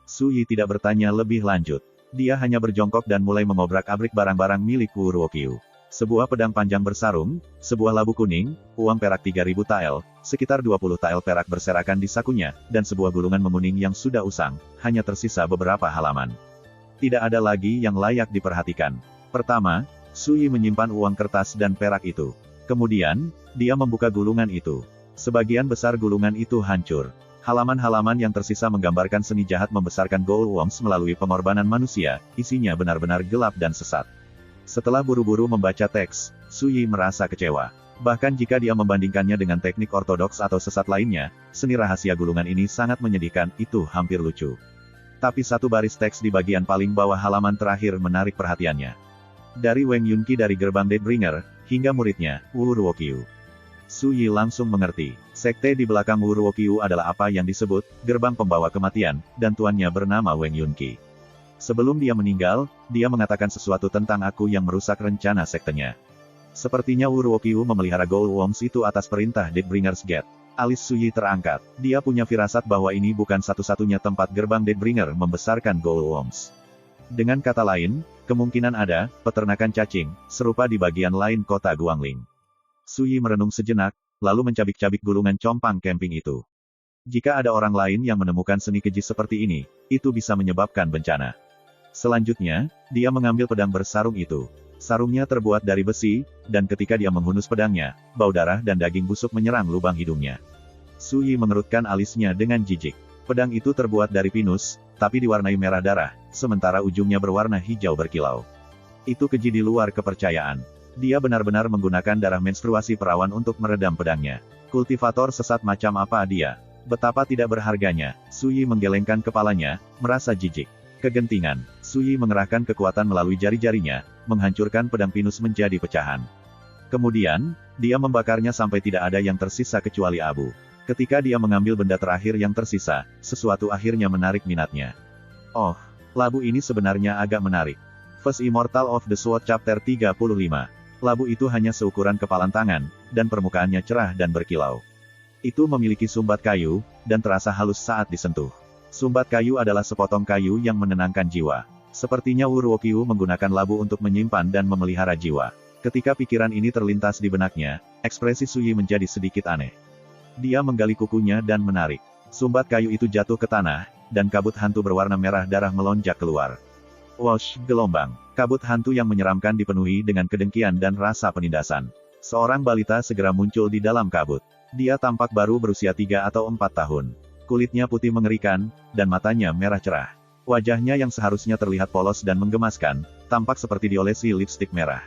Speaker 1: Suyi tidak bertanya lebih lanjut. Dia hanya berjongkok dan mulai mengobrak-abrik barang-barang milik Wu Ruokyu. Sebuah pedang panjang bersarung, sebuah labu kuning, uang perak 3.000 tael, sekitar 20 tael perak berserakan di sakunya, dan sebuah gulungan menguning yang sudah usang, hanya tersisa beberapa halaman. Tidak ada lagi yang layak diperhatikan. Pertama, Suyi menyimpan uang kertas dan perak itu. Kemudian, dia membuka gulungan itu. Sebagian besar gulungan itu hancur. Halaman-halaman yang tersisa menggambarkan seni jahat membesarkan gold worms melalui pengorbanan manusia, isinya benar-benar gelap dan sesat. Setelah buru-buru membaca teks, Suyi merasa kecewa. Bahkan jika dia membandingkannya dengan teknik ortodoks atau sesat lainnya, seni rahasia gulungan ini sangat menyedihkan, itu hampir lucu. Tapi satu baris teks di bagian paling bawah halaman terakhir menarik perhatiannya. Dari Wang Yunqi dari gerbang Deathbringer, hingga muridnya, Wu Ruokyu. Suyi langsung mengerti. Sekte di belakang Wu Ruokyu adalah apa yang disebut, gerbang pembawa kematian, dan tuannya bernama Wang Yunqi. Sebelum dia meninggal, dia mengatakan sesuatu tentang aku yang merusak rencana sektenya. Sepertinya Wu Ruokyu memelihara gold worms itu atas perintah Deathbringer's Gate. Alis Suyi terangkat. Dia punya firasat bahwa ini bukan satu-satunya tempat gerbang Deathbringer membesarkan gold worms. Dengan kata lain, kemungkinan ada peternakan cacing serupa di bagian lain kota Guangling. Suyi merenung sejenak, lalu mencabik-cabik gulungan compang camping itu. Jika ada orang lain yang menemukan seni keji seperti ini, itu bisa menyebabkan bencana. Selanjutnya, dia mengambil pedang bersarung itu. Sarungnya terbuat dari besi, dan ketika dia menghunus pedangnya, bau darah dan daging busuk menyerang lubang hidungnya. Su Yi mengerutkan alisnya dengan jijik. Pedang itu terbuat dari pinus, tapi diwarnai merah darah, sementara ujungnya berwarna hijau berkilau. Itu keji di luar kepercayaan. Dia benar-benar menggunakan darah menstruasi perawan untuk meredam pedangnya. Kultivator sesat macam apa dia? Betapa tidak berharganya. Su Yi menggelengkan kepalanya, merasa jijik. Kegentingan. Su Yi mengerahkan kekuatan melalui jari-jarinya, menghancurkan pedang pinus menjadi pecahan. Kemudian, dia membakarnya sampai tidak ada yang tersisa kecuali abu. Ketika dia mengambil benda terakhir yang tersisa, sesuatu akhirnya menarik minatnya. Oh, labu ini sebenarnya agak menarik. First Immortal of the Sword Chapter 35. Labu itu hanya seukuran kepalan tangan, dan permukaannya cerah dan berkilau. Itu memiliki sumbat kayu, dan terasa halus saat disentuh. Sumbat kayu adalah sepotong kayu yang menenangkan jiwa. Sepertinya Wu Ruokyu menggunakan labu untuk menyimpan dan memelihara jiwa. Ketika pikiran ini terlintas di benaknya, ekspresi Su Yi menjadi sedikit aneh. Dia menggali kukunya dan menarik. Sumbat kayu itu jatuh ke tanah, dan kabut hantu berwarna merah darah melonjak keluar. Wosh, gelombang. Kabut hantu yang menyeramkan dipenuhi dengan kedengkian dan rasa penindasan. Seorang balita segera muncul di dalam kabut. Dia tampak baru berusia 3 atau 4 tahun. Kulitnya putih mengerikan, dan matanya merah cerah. Wajahnya yang seharusnya terlihat polos dan menggemaskan, tampak seperti diolesi lipstik merah.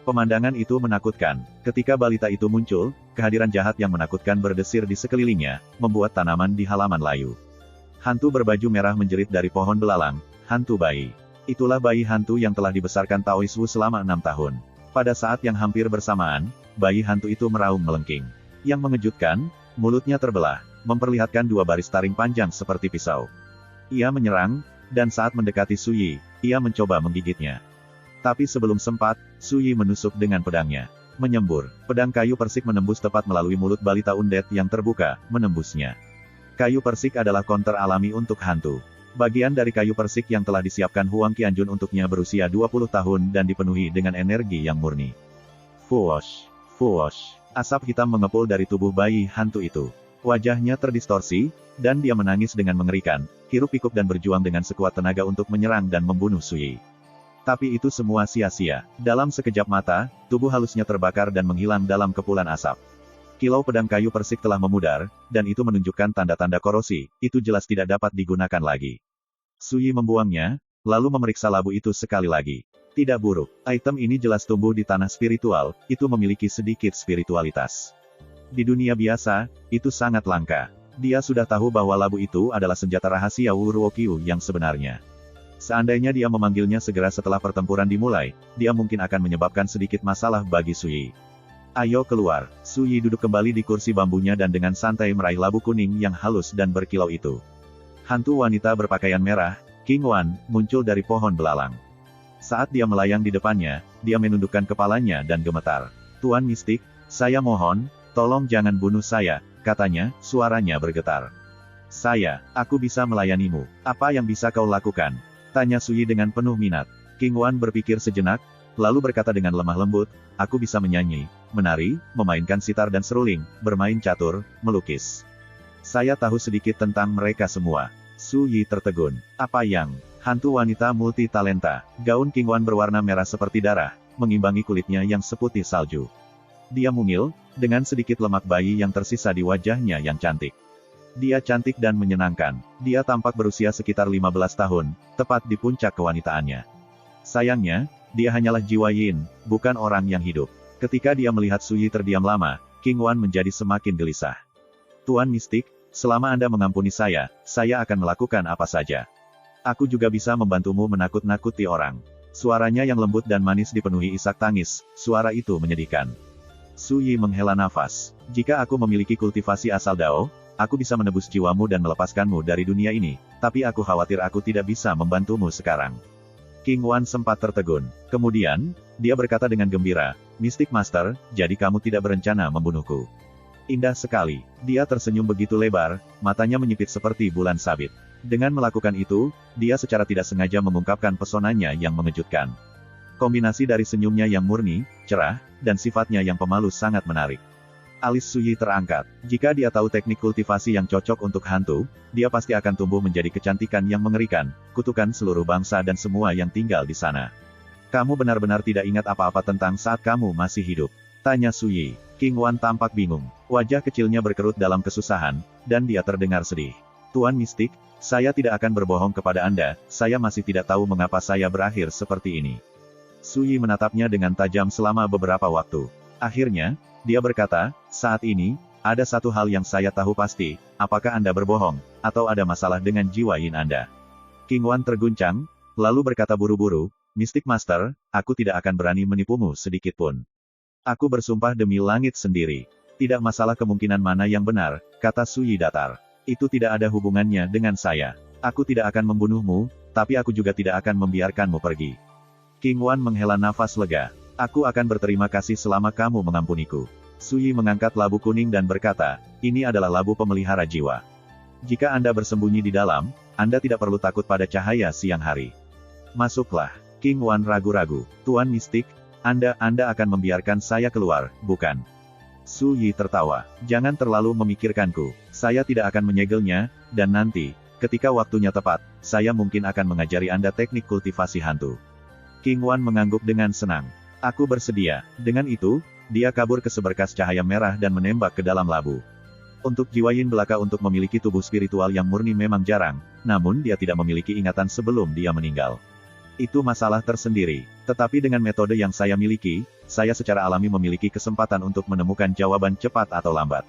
Speaker 1: Pemandangan itu menakutkan. Ketika balita itu muncul, kehadiran jahat yang menakutkan berdesir di sekelilingnya, membuat tanaman di halaman layu. Hantu berbaju merah menjerit dari pohon belalang, hantu bayi. Itulah bayi hantu yang telah dibesarkan Taois Wu selama 6 tahun. Pada saat yang hampir bersamaan, bayi hantu itu meraung melengking. Yang mengejutkan, mulutnya terbelah, memperlihatkan 2 baris taring panjang seperti pisau. Ia menyerang, dan saat mendekati Su Yi, ia mencoba menggigitnya. Tapi sebelum sempat, Su Yi menusuk dengan pedangnya. Menyembur, pedang kayu persik menembus tepat melalui mulut balita undead yang terbuka, menembusnya. Kayu persik adalah counter alami untuk hantu. Bagian dari kayu persik yang telah disiapkan Huang Qianjun untuknya berusia 20 tahun dan dipenuhi dengan energi yang murni. Fuosh, fuosh. Asap hitam mengepul dari tubuh bayi hantu itu. Wajahnya terdistorsi, dan dia menangis dengan mengerikan, hiruk-pikuk dan berjuang dengan sekuat tenaga untuk menyerang dan membunuh Su Yi. Tapi itu semua sia-sia. Dalam sekejap mata, tubuh halusnya terbakar dan menghilang dalam kepulan asap. Kilau pedang kayu persik telah memudar, dan itu menunjukkan tanda-tanda korosi, itu jelas tidak dapat digunakan lagi. Su Yi membuangnya, lalu memeriksa labu itu sekali lagi. Tidak buruk, item ini jelas tumbuh di tanah spiritual, itu memiliki sedikit spiritualitas. Di dunia biasa, itu sangat langka. Dia sudah tahu bahwa labu itu adalah senjata rahasia Wu Ruokyu yang sebenarnya. Seandainya dia memanggilnya segera setelah pertempuran dimulai, dia mungkin akan menyebabkan sedikit masalah bagi Su Yi. Ayo keluar. Su Yi duduk kembali di kursi bambunya dan dengan santai meraih labu kuning yang halus dan berkilau itu. Hantu wanita berpakaian merah, King Wan, muncul dari pohon belalang. Saat dia melayang di depannya, dia menundukkan kepalanya dan gemetar. Tuan Mistik, saya mohon, tolong jangan bunuh saya, katanya, suaranya bergetar. Aku bisa melayanimu. Apa yang bisa kau lakukan? Tanya Su Yi dengan penuh minat. King Wan berpikir sejenak, lalu berkata dengan lemah lembut, aku bisa menyanyi, menari, memainkan sitar dan seruling, bermain catur, melukis. Saya tahu sedikit tentang mereka semua. Su Yi tertegun. Apa yang? Hantu wanita multi talenta. Gaun King Wan berwarna merah seperti darah, mengimbangi kulitnya yang seputih salju. Dia mungil, dengan sedikit lemak bayi yang tersisa di wajahnya yang cantik. Dia cantik dan menyenangkan. Dia tampak berusia sekitar 15 tahun, tepat di puncak kewanitaannya. Sayangnya, dia hanyalah jiwa yin, bukan orang yang hidup. Ketika dia melihat Su Yi terdiam lama, King Wan menjadi semakin gelisah. Tuan Mistik, selama Anda mengampuni saya akan melakukan apa saja. Aku juga bisa membantumu menakut-nakuti orang. Suaranya yang lembut dan manis dipenuhi isak tangis, suara itu menyedihkan. Su Yi menghela nafas. Jika aku memiliki kultivasi asal Dao, aku bisa menebus jiwamu dan melepaskanmu dari dunia ini, tapi aku khawatir aku tidak bisa membantumu sekarang. King Wan sempat tertegun. Kemudian, dia berkata dengan gembira, Mystic Master, jadi kamu tidak berencana membunuhku. Indah sekali. Dia tersenyum begitu lebar, matanya menyipit seperti bulan sabit. Dengan melakukan itu, dia secara tidak sengaja mengungkapkan pesonanya yang mengejutkan. Kombinasi dari senyumnya yang murni, cerah, dan sifatnya yang pemalu sangat menarik. Alis Su Yi terangkat. Jika dia tahu teknik kultivasi yang cocok untuk hantu, dia pasti akan tumbuh menjadi kecantikan yang mengerikan, kutukan seluruh bangsa dan semua yang tinggal di sana. Kamu benar-benar tidak ingat apa-apa tentang saat kamu masih hidup? Tanya Suyi. King Wan tampak bingung. Wajah kecilnya berkerut dalam kesusahan, dan dia terdengar sedih. Tuan Mistik, saya tidak akan berbohong kepada Anda, saya masih tidak tahu mengapa saya berakhir seperti ini. Suyi menatapnya dengan tajam selama beberapa waktu. Akhirnya, dia berkata, saat ini, ada satu hal yang saya tahu pasti, apakah Anda berbohong, atau ada masalah dengan jiwa yin Anda. King Wan terguncang, lalu berkata buru-buru, Mystic Master, aku tidak akan berani menipumu sedikitpun. Aku bersumpah demi langit sendiri. Tidak masalah kemungkinan mana yang benar, kata Suyi datar. Itu tidak ada hubungannya dengan saya. Aku tidak akan membunuhmu, tapi aku juga tidak akan membiarkanmu pergi. King Wan menghela nafas lega. Aku akan berterima kasih selama kamu mengampuniku. Suyi mengangkat labu kuning dan berkata, ini adalah labu pemelihara jiwa. Jika Anda bersembunyi di dalam, Anda tidak perlu takut pada cahaya siang hari. Masuklah. King Wan ragu-ragu. Tuan Mistik, Anda akan membiarkan saya keluar, bukan? Suyi tertawa. Jangan terlalu memikirkanku. Saya tidak akan menyegelnya, dan nanti, ketika waktunya tepat, saya mungkin akan mengajari Anda teknik kultivasi hantu. King Wan mengangguk dengan senang. Aku bersedia. Dengan itu, dia kabur ke seberkas cahaya merah dan menembak ke dalam labu. Untuk jiwa yin belaka untuk memiliki tubuh spiritual yang murni memang jarang, namun dia tidak memiliki ingatan sebelum dia meninggal. Itu masalah tersendiri. Tetapi dengan metode yang saya miliki, saya secara alami memiliki kesempatan untuk menemukan jawaban cepat atau lambat.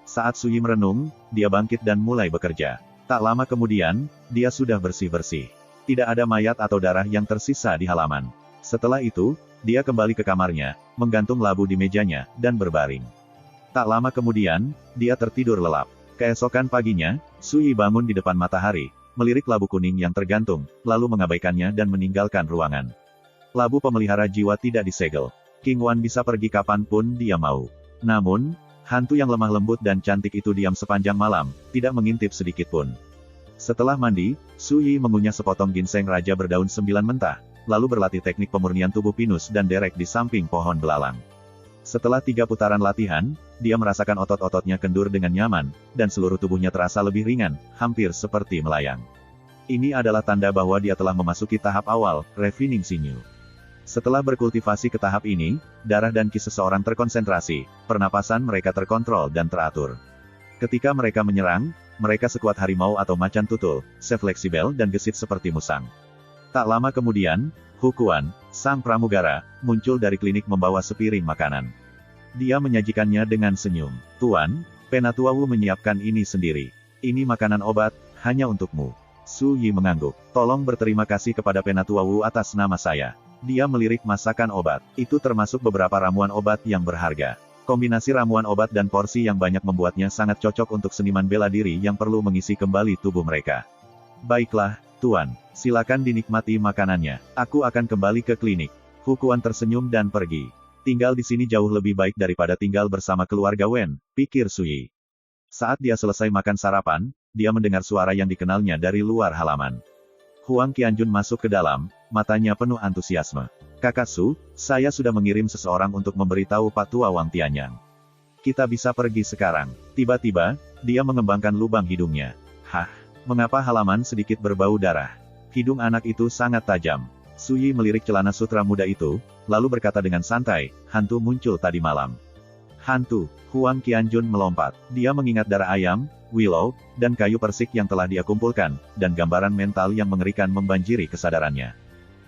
Speaker 1: Saat Suyi merenung, dia bangkit dan mulai bekerja. Tak lama kemudian, dia sudah bersih-bersih. Tidak ada mayat atau darah yang tersisa di halaman. Setelah itu, dia kembali ke kamarnya, menggantung labu di mejanya, dan berbaring. Tak lama kemudian, dia tertidur lelap. Keesokan paginya, Suyi bangun di depan matahari, melirik labu kuning yang tergantung, lalu mengabaikannya dan meninggalkan ruangan. Labu pemelihara jiwa tidak disegel. King Wan bisa pergi kapanpun dia mau. Namun, hantu yang lemah lembut dan cantik itu diam sepanjang malam, tidak mengintip sedikitpun. Setelah mandi, Suyi mengunyah sepotong ginseng raja berdaun 9 mentah, lalu berlatih teknik pemurnian tubuh pinus dan derek di samping pohon belalang. Setelah 3 putaran latihan, dia merasakan otot-ototnya kendur dengan nyaman, dan seluruh tubuhnya terasa lebih ringan, hampir seperti melayang. Ini adalah tanda bahwa dia telah memasuki tahap awal, refining sinew. Setelah berkultivasi ke tahap ini, darah dan ki seseorang terkonsentrasi, pernapasan mereka terkontrol dan teratur. Ketika mereka menyerang, mereka sekuat harimau atau macan tutul, sefleksibel dan gesit seperti musang. Tak lama kemudian, Hukuan, sang pramugara, muncul dari klinik membawa sepiring makanan. Dia menyajikannya dengan senyum. Tuan, Penatua Wu menyiapkan ini sendiri. Ini makanan obat, hanya untukmu. Suyi mengangguk. Tolong berterima kasih kepada Penatua Wu atas nama saya. Dia melirik masakan obat. Itu termasuk beberapa ramuan obat yang berharga. Kombinasi ramuan obat dan porsi yang banyak membuatnya sangat cocok untuk seniman bela diri yang perlu mengisi kembali tubuh mereka. Baiklah, Tuan. Silakan dinikmati makanannya. Aku akan kembali ke klinik. Hukuan tersenyum dan pergi. Tinggal di sini jauh lebih baik daripada tinggal bersama keluarga Wen, pikir Suyi. Saat dia selesai makan sarapan, dia mendengar suara yang dikenalnya dari luar halaman. Huang Qianjun masuk ke dalam, matanya penuh antusiasme. Kakak Su, saya sudah mengirim seseorang untuk memberitahu Pak Tua Wang Tianyang. Kita bisa pergi sekarang. Tiba-tiba, dia mengembangkan lubang hidungnya. Hah, mengapa halaman sedikit berbau darah? Hidung anak itu sangat tajam. Suyi melirik celana sutra muda itu, lalu berkata dengan santai, hantu muncul tadi malam. Hantu, Huang Qianjun melompat. Dia mengingat darah ayam, willow, dan kayu persik yang telah dia kumpulkan, dan gambaran mental yang mengerikan membanjiri kesadarannya.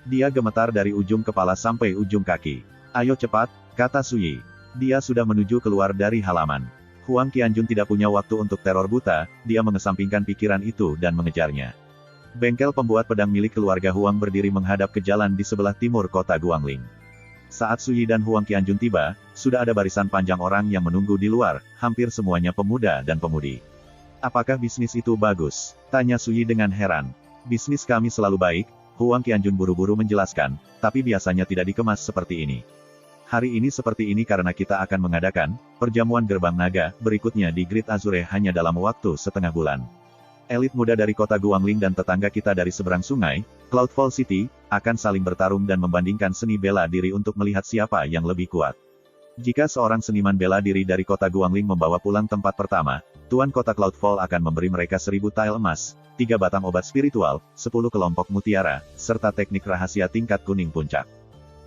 Speaker 1: Dia gemetar dari ujung kepala sampai ujung kaki. Ayo cepat, kata Suyi. Dia sudah menuju keluar dari halaman. Huang Qianjun tidak punya waktu untuk teror buta, dia mengesampingkan pikiran itu dan mengejarnya. Bengkel pembuat pedang milik keluarga Huang berdiri menghadap ke jalan di sebelah timur kota Guangling. Saat Suyi dan Huang Qianjun tiba, sudah ada barisan panjang orang yang menunggu di luar, hampir semuanya pemuda dan pemudi. Apakah bisnis itu bagus? Tanya Suyi dengan heran. Bisnis kami selalu baik, Huang Qianjun buru-buru menjelaskan, tapi biasanya tidak dikemas seperti ini. Hari ini seperti ini karena kita akan mengadakan perjamuan gerbang naga berikutnya di Great Azure hanya dalam waktu setengah bulan. Elit muda dari kota Guangling dan tetangga kita dari seberang sungai, Cloudfall City, akan saling bertarung dan membandingkan seni bela diri untuk melihat siapa yang lebih kuat. Jika seorang seniman bela diri dari kota Guangling membawa pulang tempat pertama, Tuan kota Cloudfall akan memberi mereka 1000 tile emas, 3 batang obat spiritual, 10 kelompok mutiara, serta teknik rahasia tingkat kuning puncak.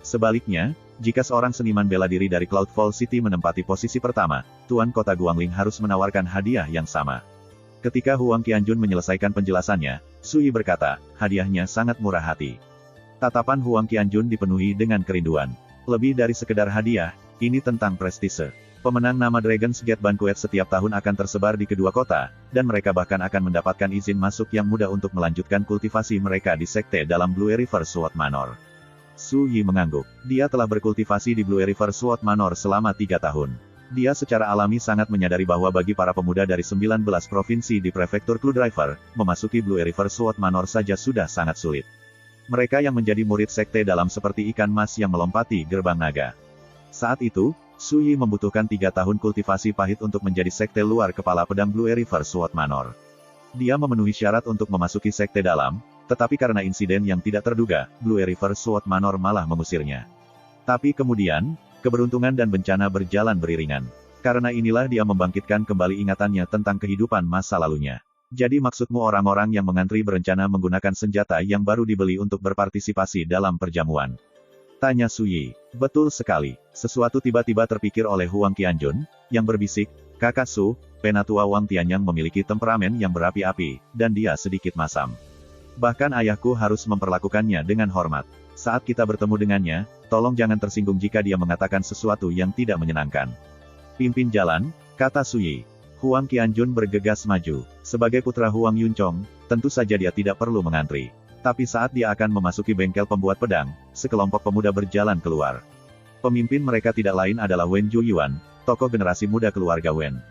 Speaker 1: Sebaliknya, jika seorang seniman bela diri dari Cloudfall City menempati posisi pertama, Tuan Kota Guangling harus menawarkan hadiah yang sama. Ketika Huang Qianjun menyelesaikan penjelasannya, Su Yi berkata, hadiahnya sangat murah hati. Tatapan Huang Qianjun dipenuhi dengan kerinduan. Lebih dari sekedar hadiah, ini tentang prestise. Pemenang nama Dragon's Gate Banquet setiap tahun akan tersebar di kedua kota, dan mereka bahkan akan mendapatkan izin masuk yang mudah untuk melanjutkan kultivasi mereka di sekte dalam Blue River Sword Manor. Su Yi mengangguk. Dia telah berkultivasi di Blue River Sword Manor selama 3 tahun. Dia secara alami sangat menyadari bahwa bagi para pemuda dari 19 provinsi di prefektur Clue Driver, memasuki Blue River Sword Manor saja sudah sangat sulit. Mereka yang menjadi murid sekte dalam seperti ikan mas yang melompati gerbang naga. Saat itu, Su Yi membutuhkan 3 tahun kultivasi pahit untuk menjadi sekte luar kepala pedang Blue River Sword Manor. Dia memenuhi syarat untuk memasuki sekte dalam, tetapi karena insiden yang tidak terduga, Blue River Sword Manor malah mengusirnya. Tapi kemudian, keberuntungan dan bencana berjalan beriringan. Karena inilah dia membangkitkan kembali ingatannya tentang kehidupan masa lalunya. Jadi maksudmu orang-orang yang mengantri berencana menggunakan senjata yang baru dibeli untuk berpartisipasi dalam perjamuan? Tanya Su Yi. Betul sekali. Sesuatu tiba-tiba terpikir oleh Huang Qianjun, yang berbisik, Kakak Su, Penatua Wang Tianyang memiliki temperamen yang berapi-api, dan dia sedikit masam. Bahkan ayahku harus memperlakukannya dengan hormat. Saat kita bertemu dengannya, tolong jangan tersinggung jika dia mengatakan sesuatu yang tidak menyenangkan. Pimpin jalan, kata Su Yi. Huang Qianjun bergegas maju. Sebagai putra Huang Yunchong, tentu saja dia tidak perlu mengantri. Tapi saat dia akan memasuki bengkel pembuat pedang, sekelompok pemuda berjalan keluar. Pemimpin mereka tidak lain adalah Wen Zhuyuan, tokoh generasi muda keluarga Wen.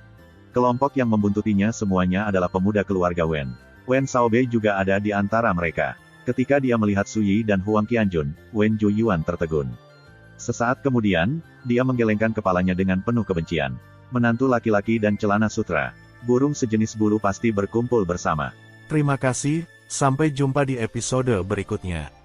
Speaker 1: Kelompok yang membuntutinya semuanya adalah pemuda keluarga Wen. Wen Shaobei juga ada di antara mereka. Ketika dia melihat Su Yi dan Huang Qianjun, Wen Zhuyuan tertegun. Sesaat kemudian, dia menggelengkan kepalanya dengan penuh kebencian. Menantu laki-laki dan celana sutra. Burung sejenis bulu pasti berkumpul bersama.
Speaker 2: Terima kasih, sampai jumpa di episode berikutnya.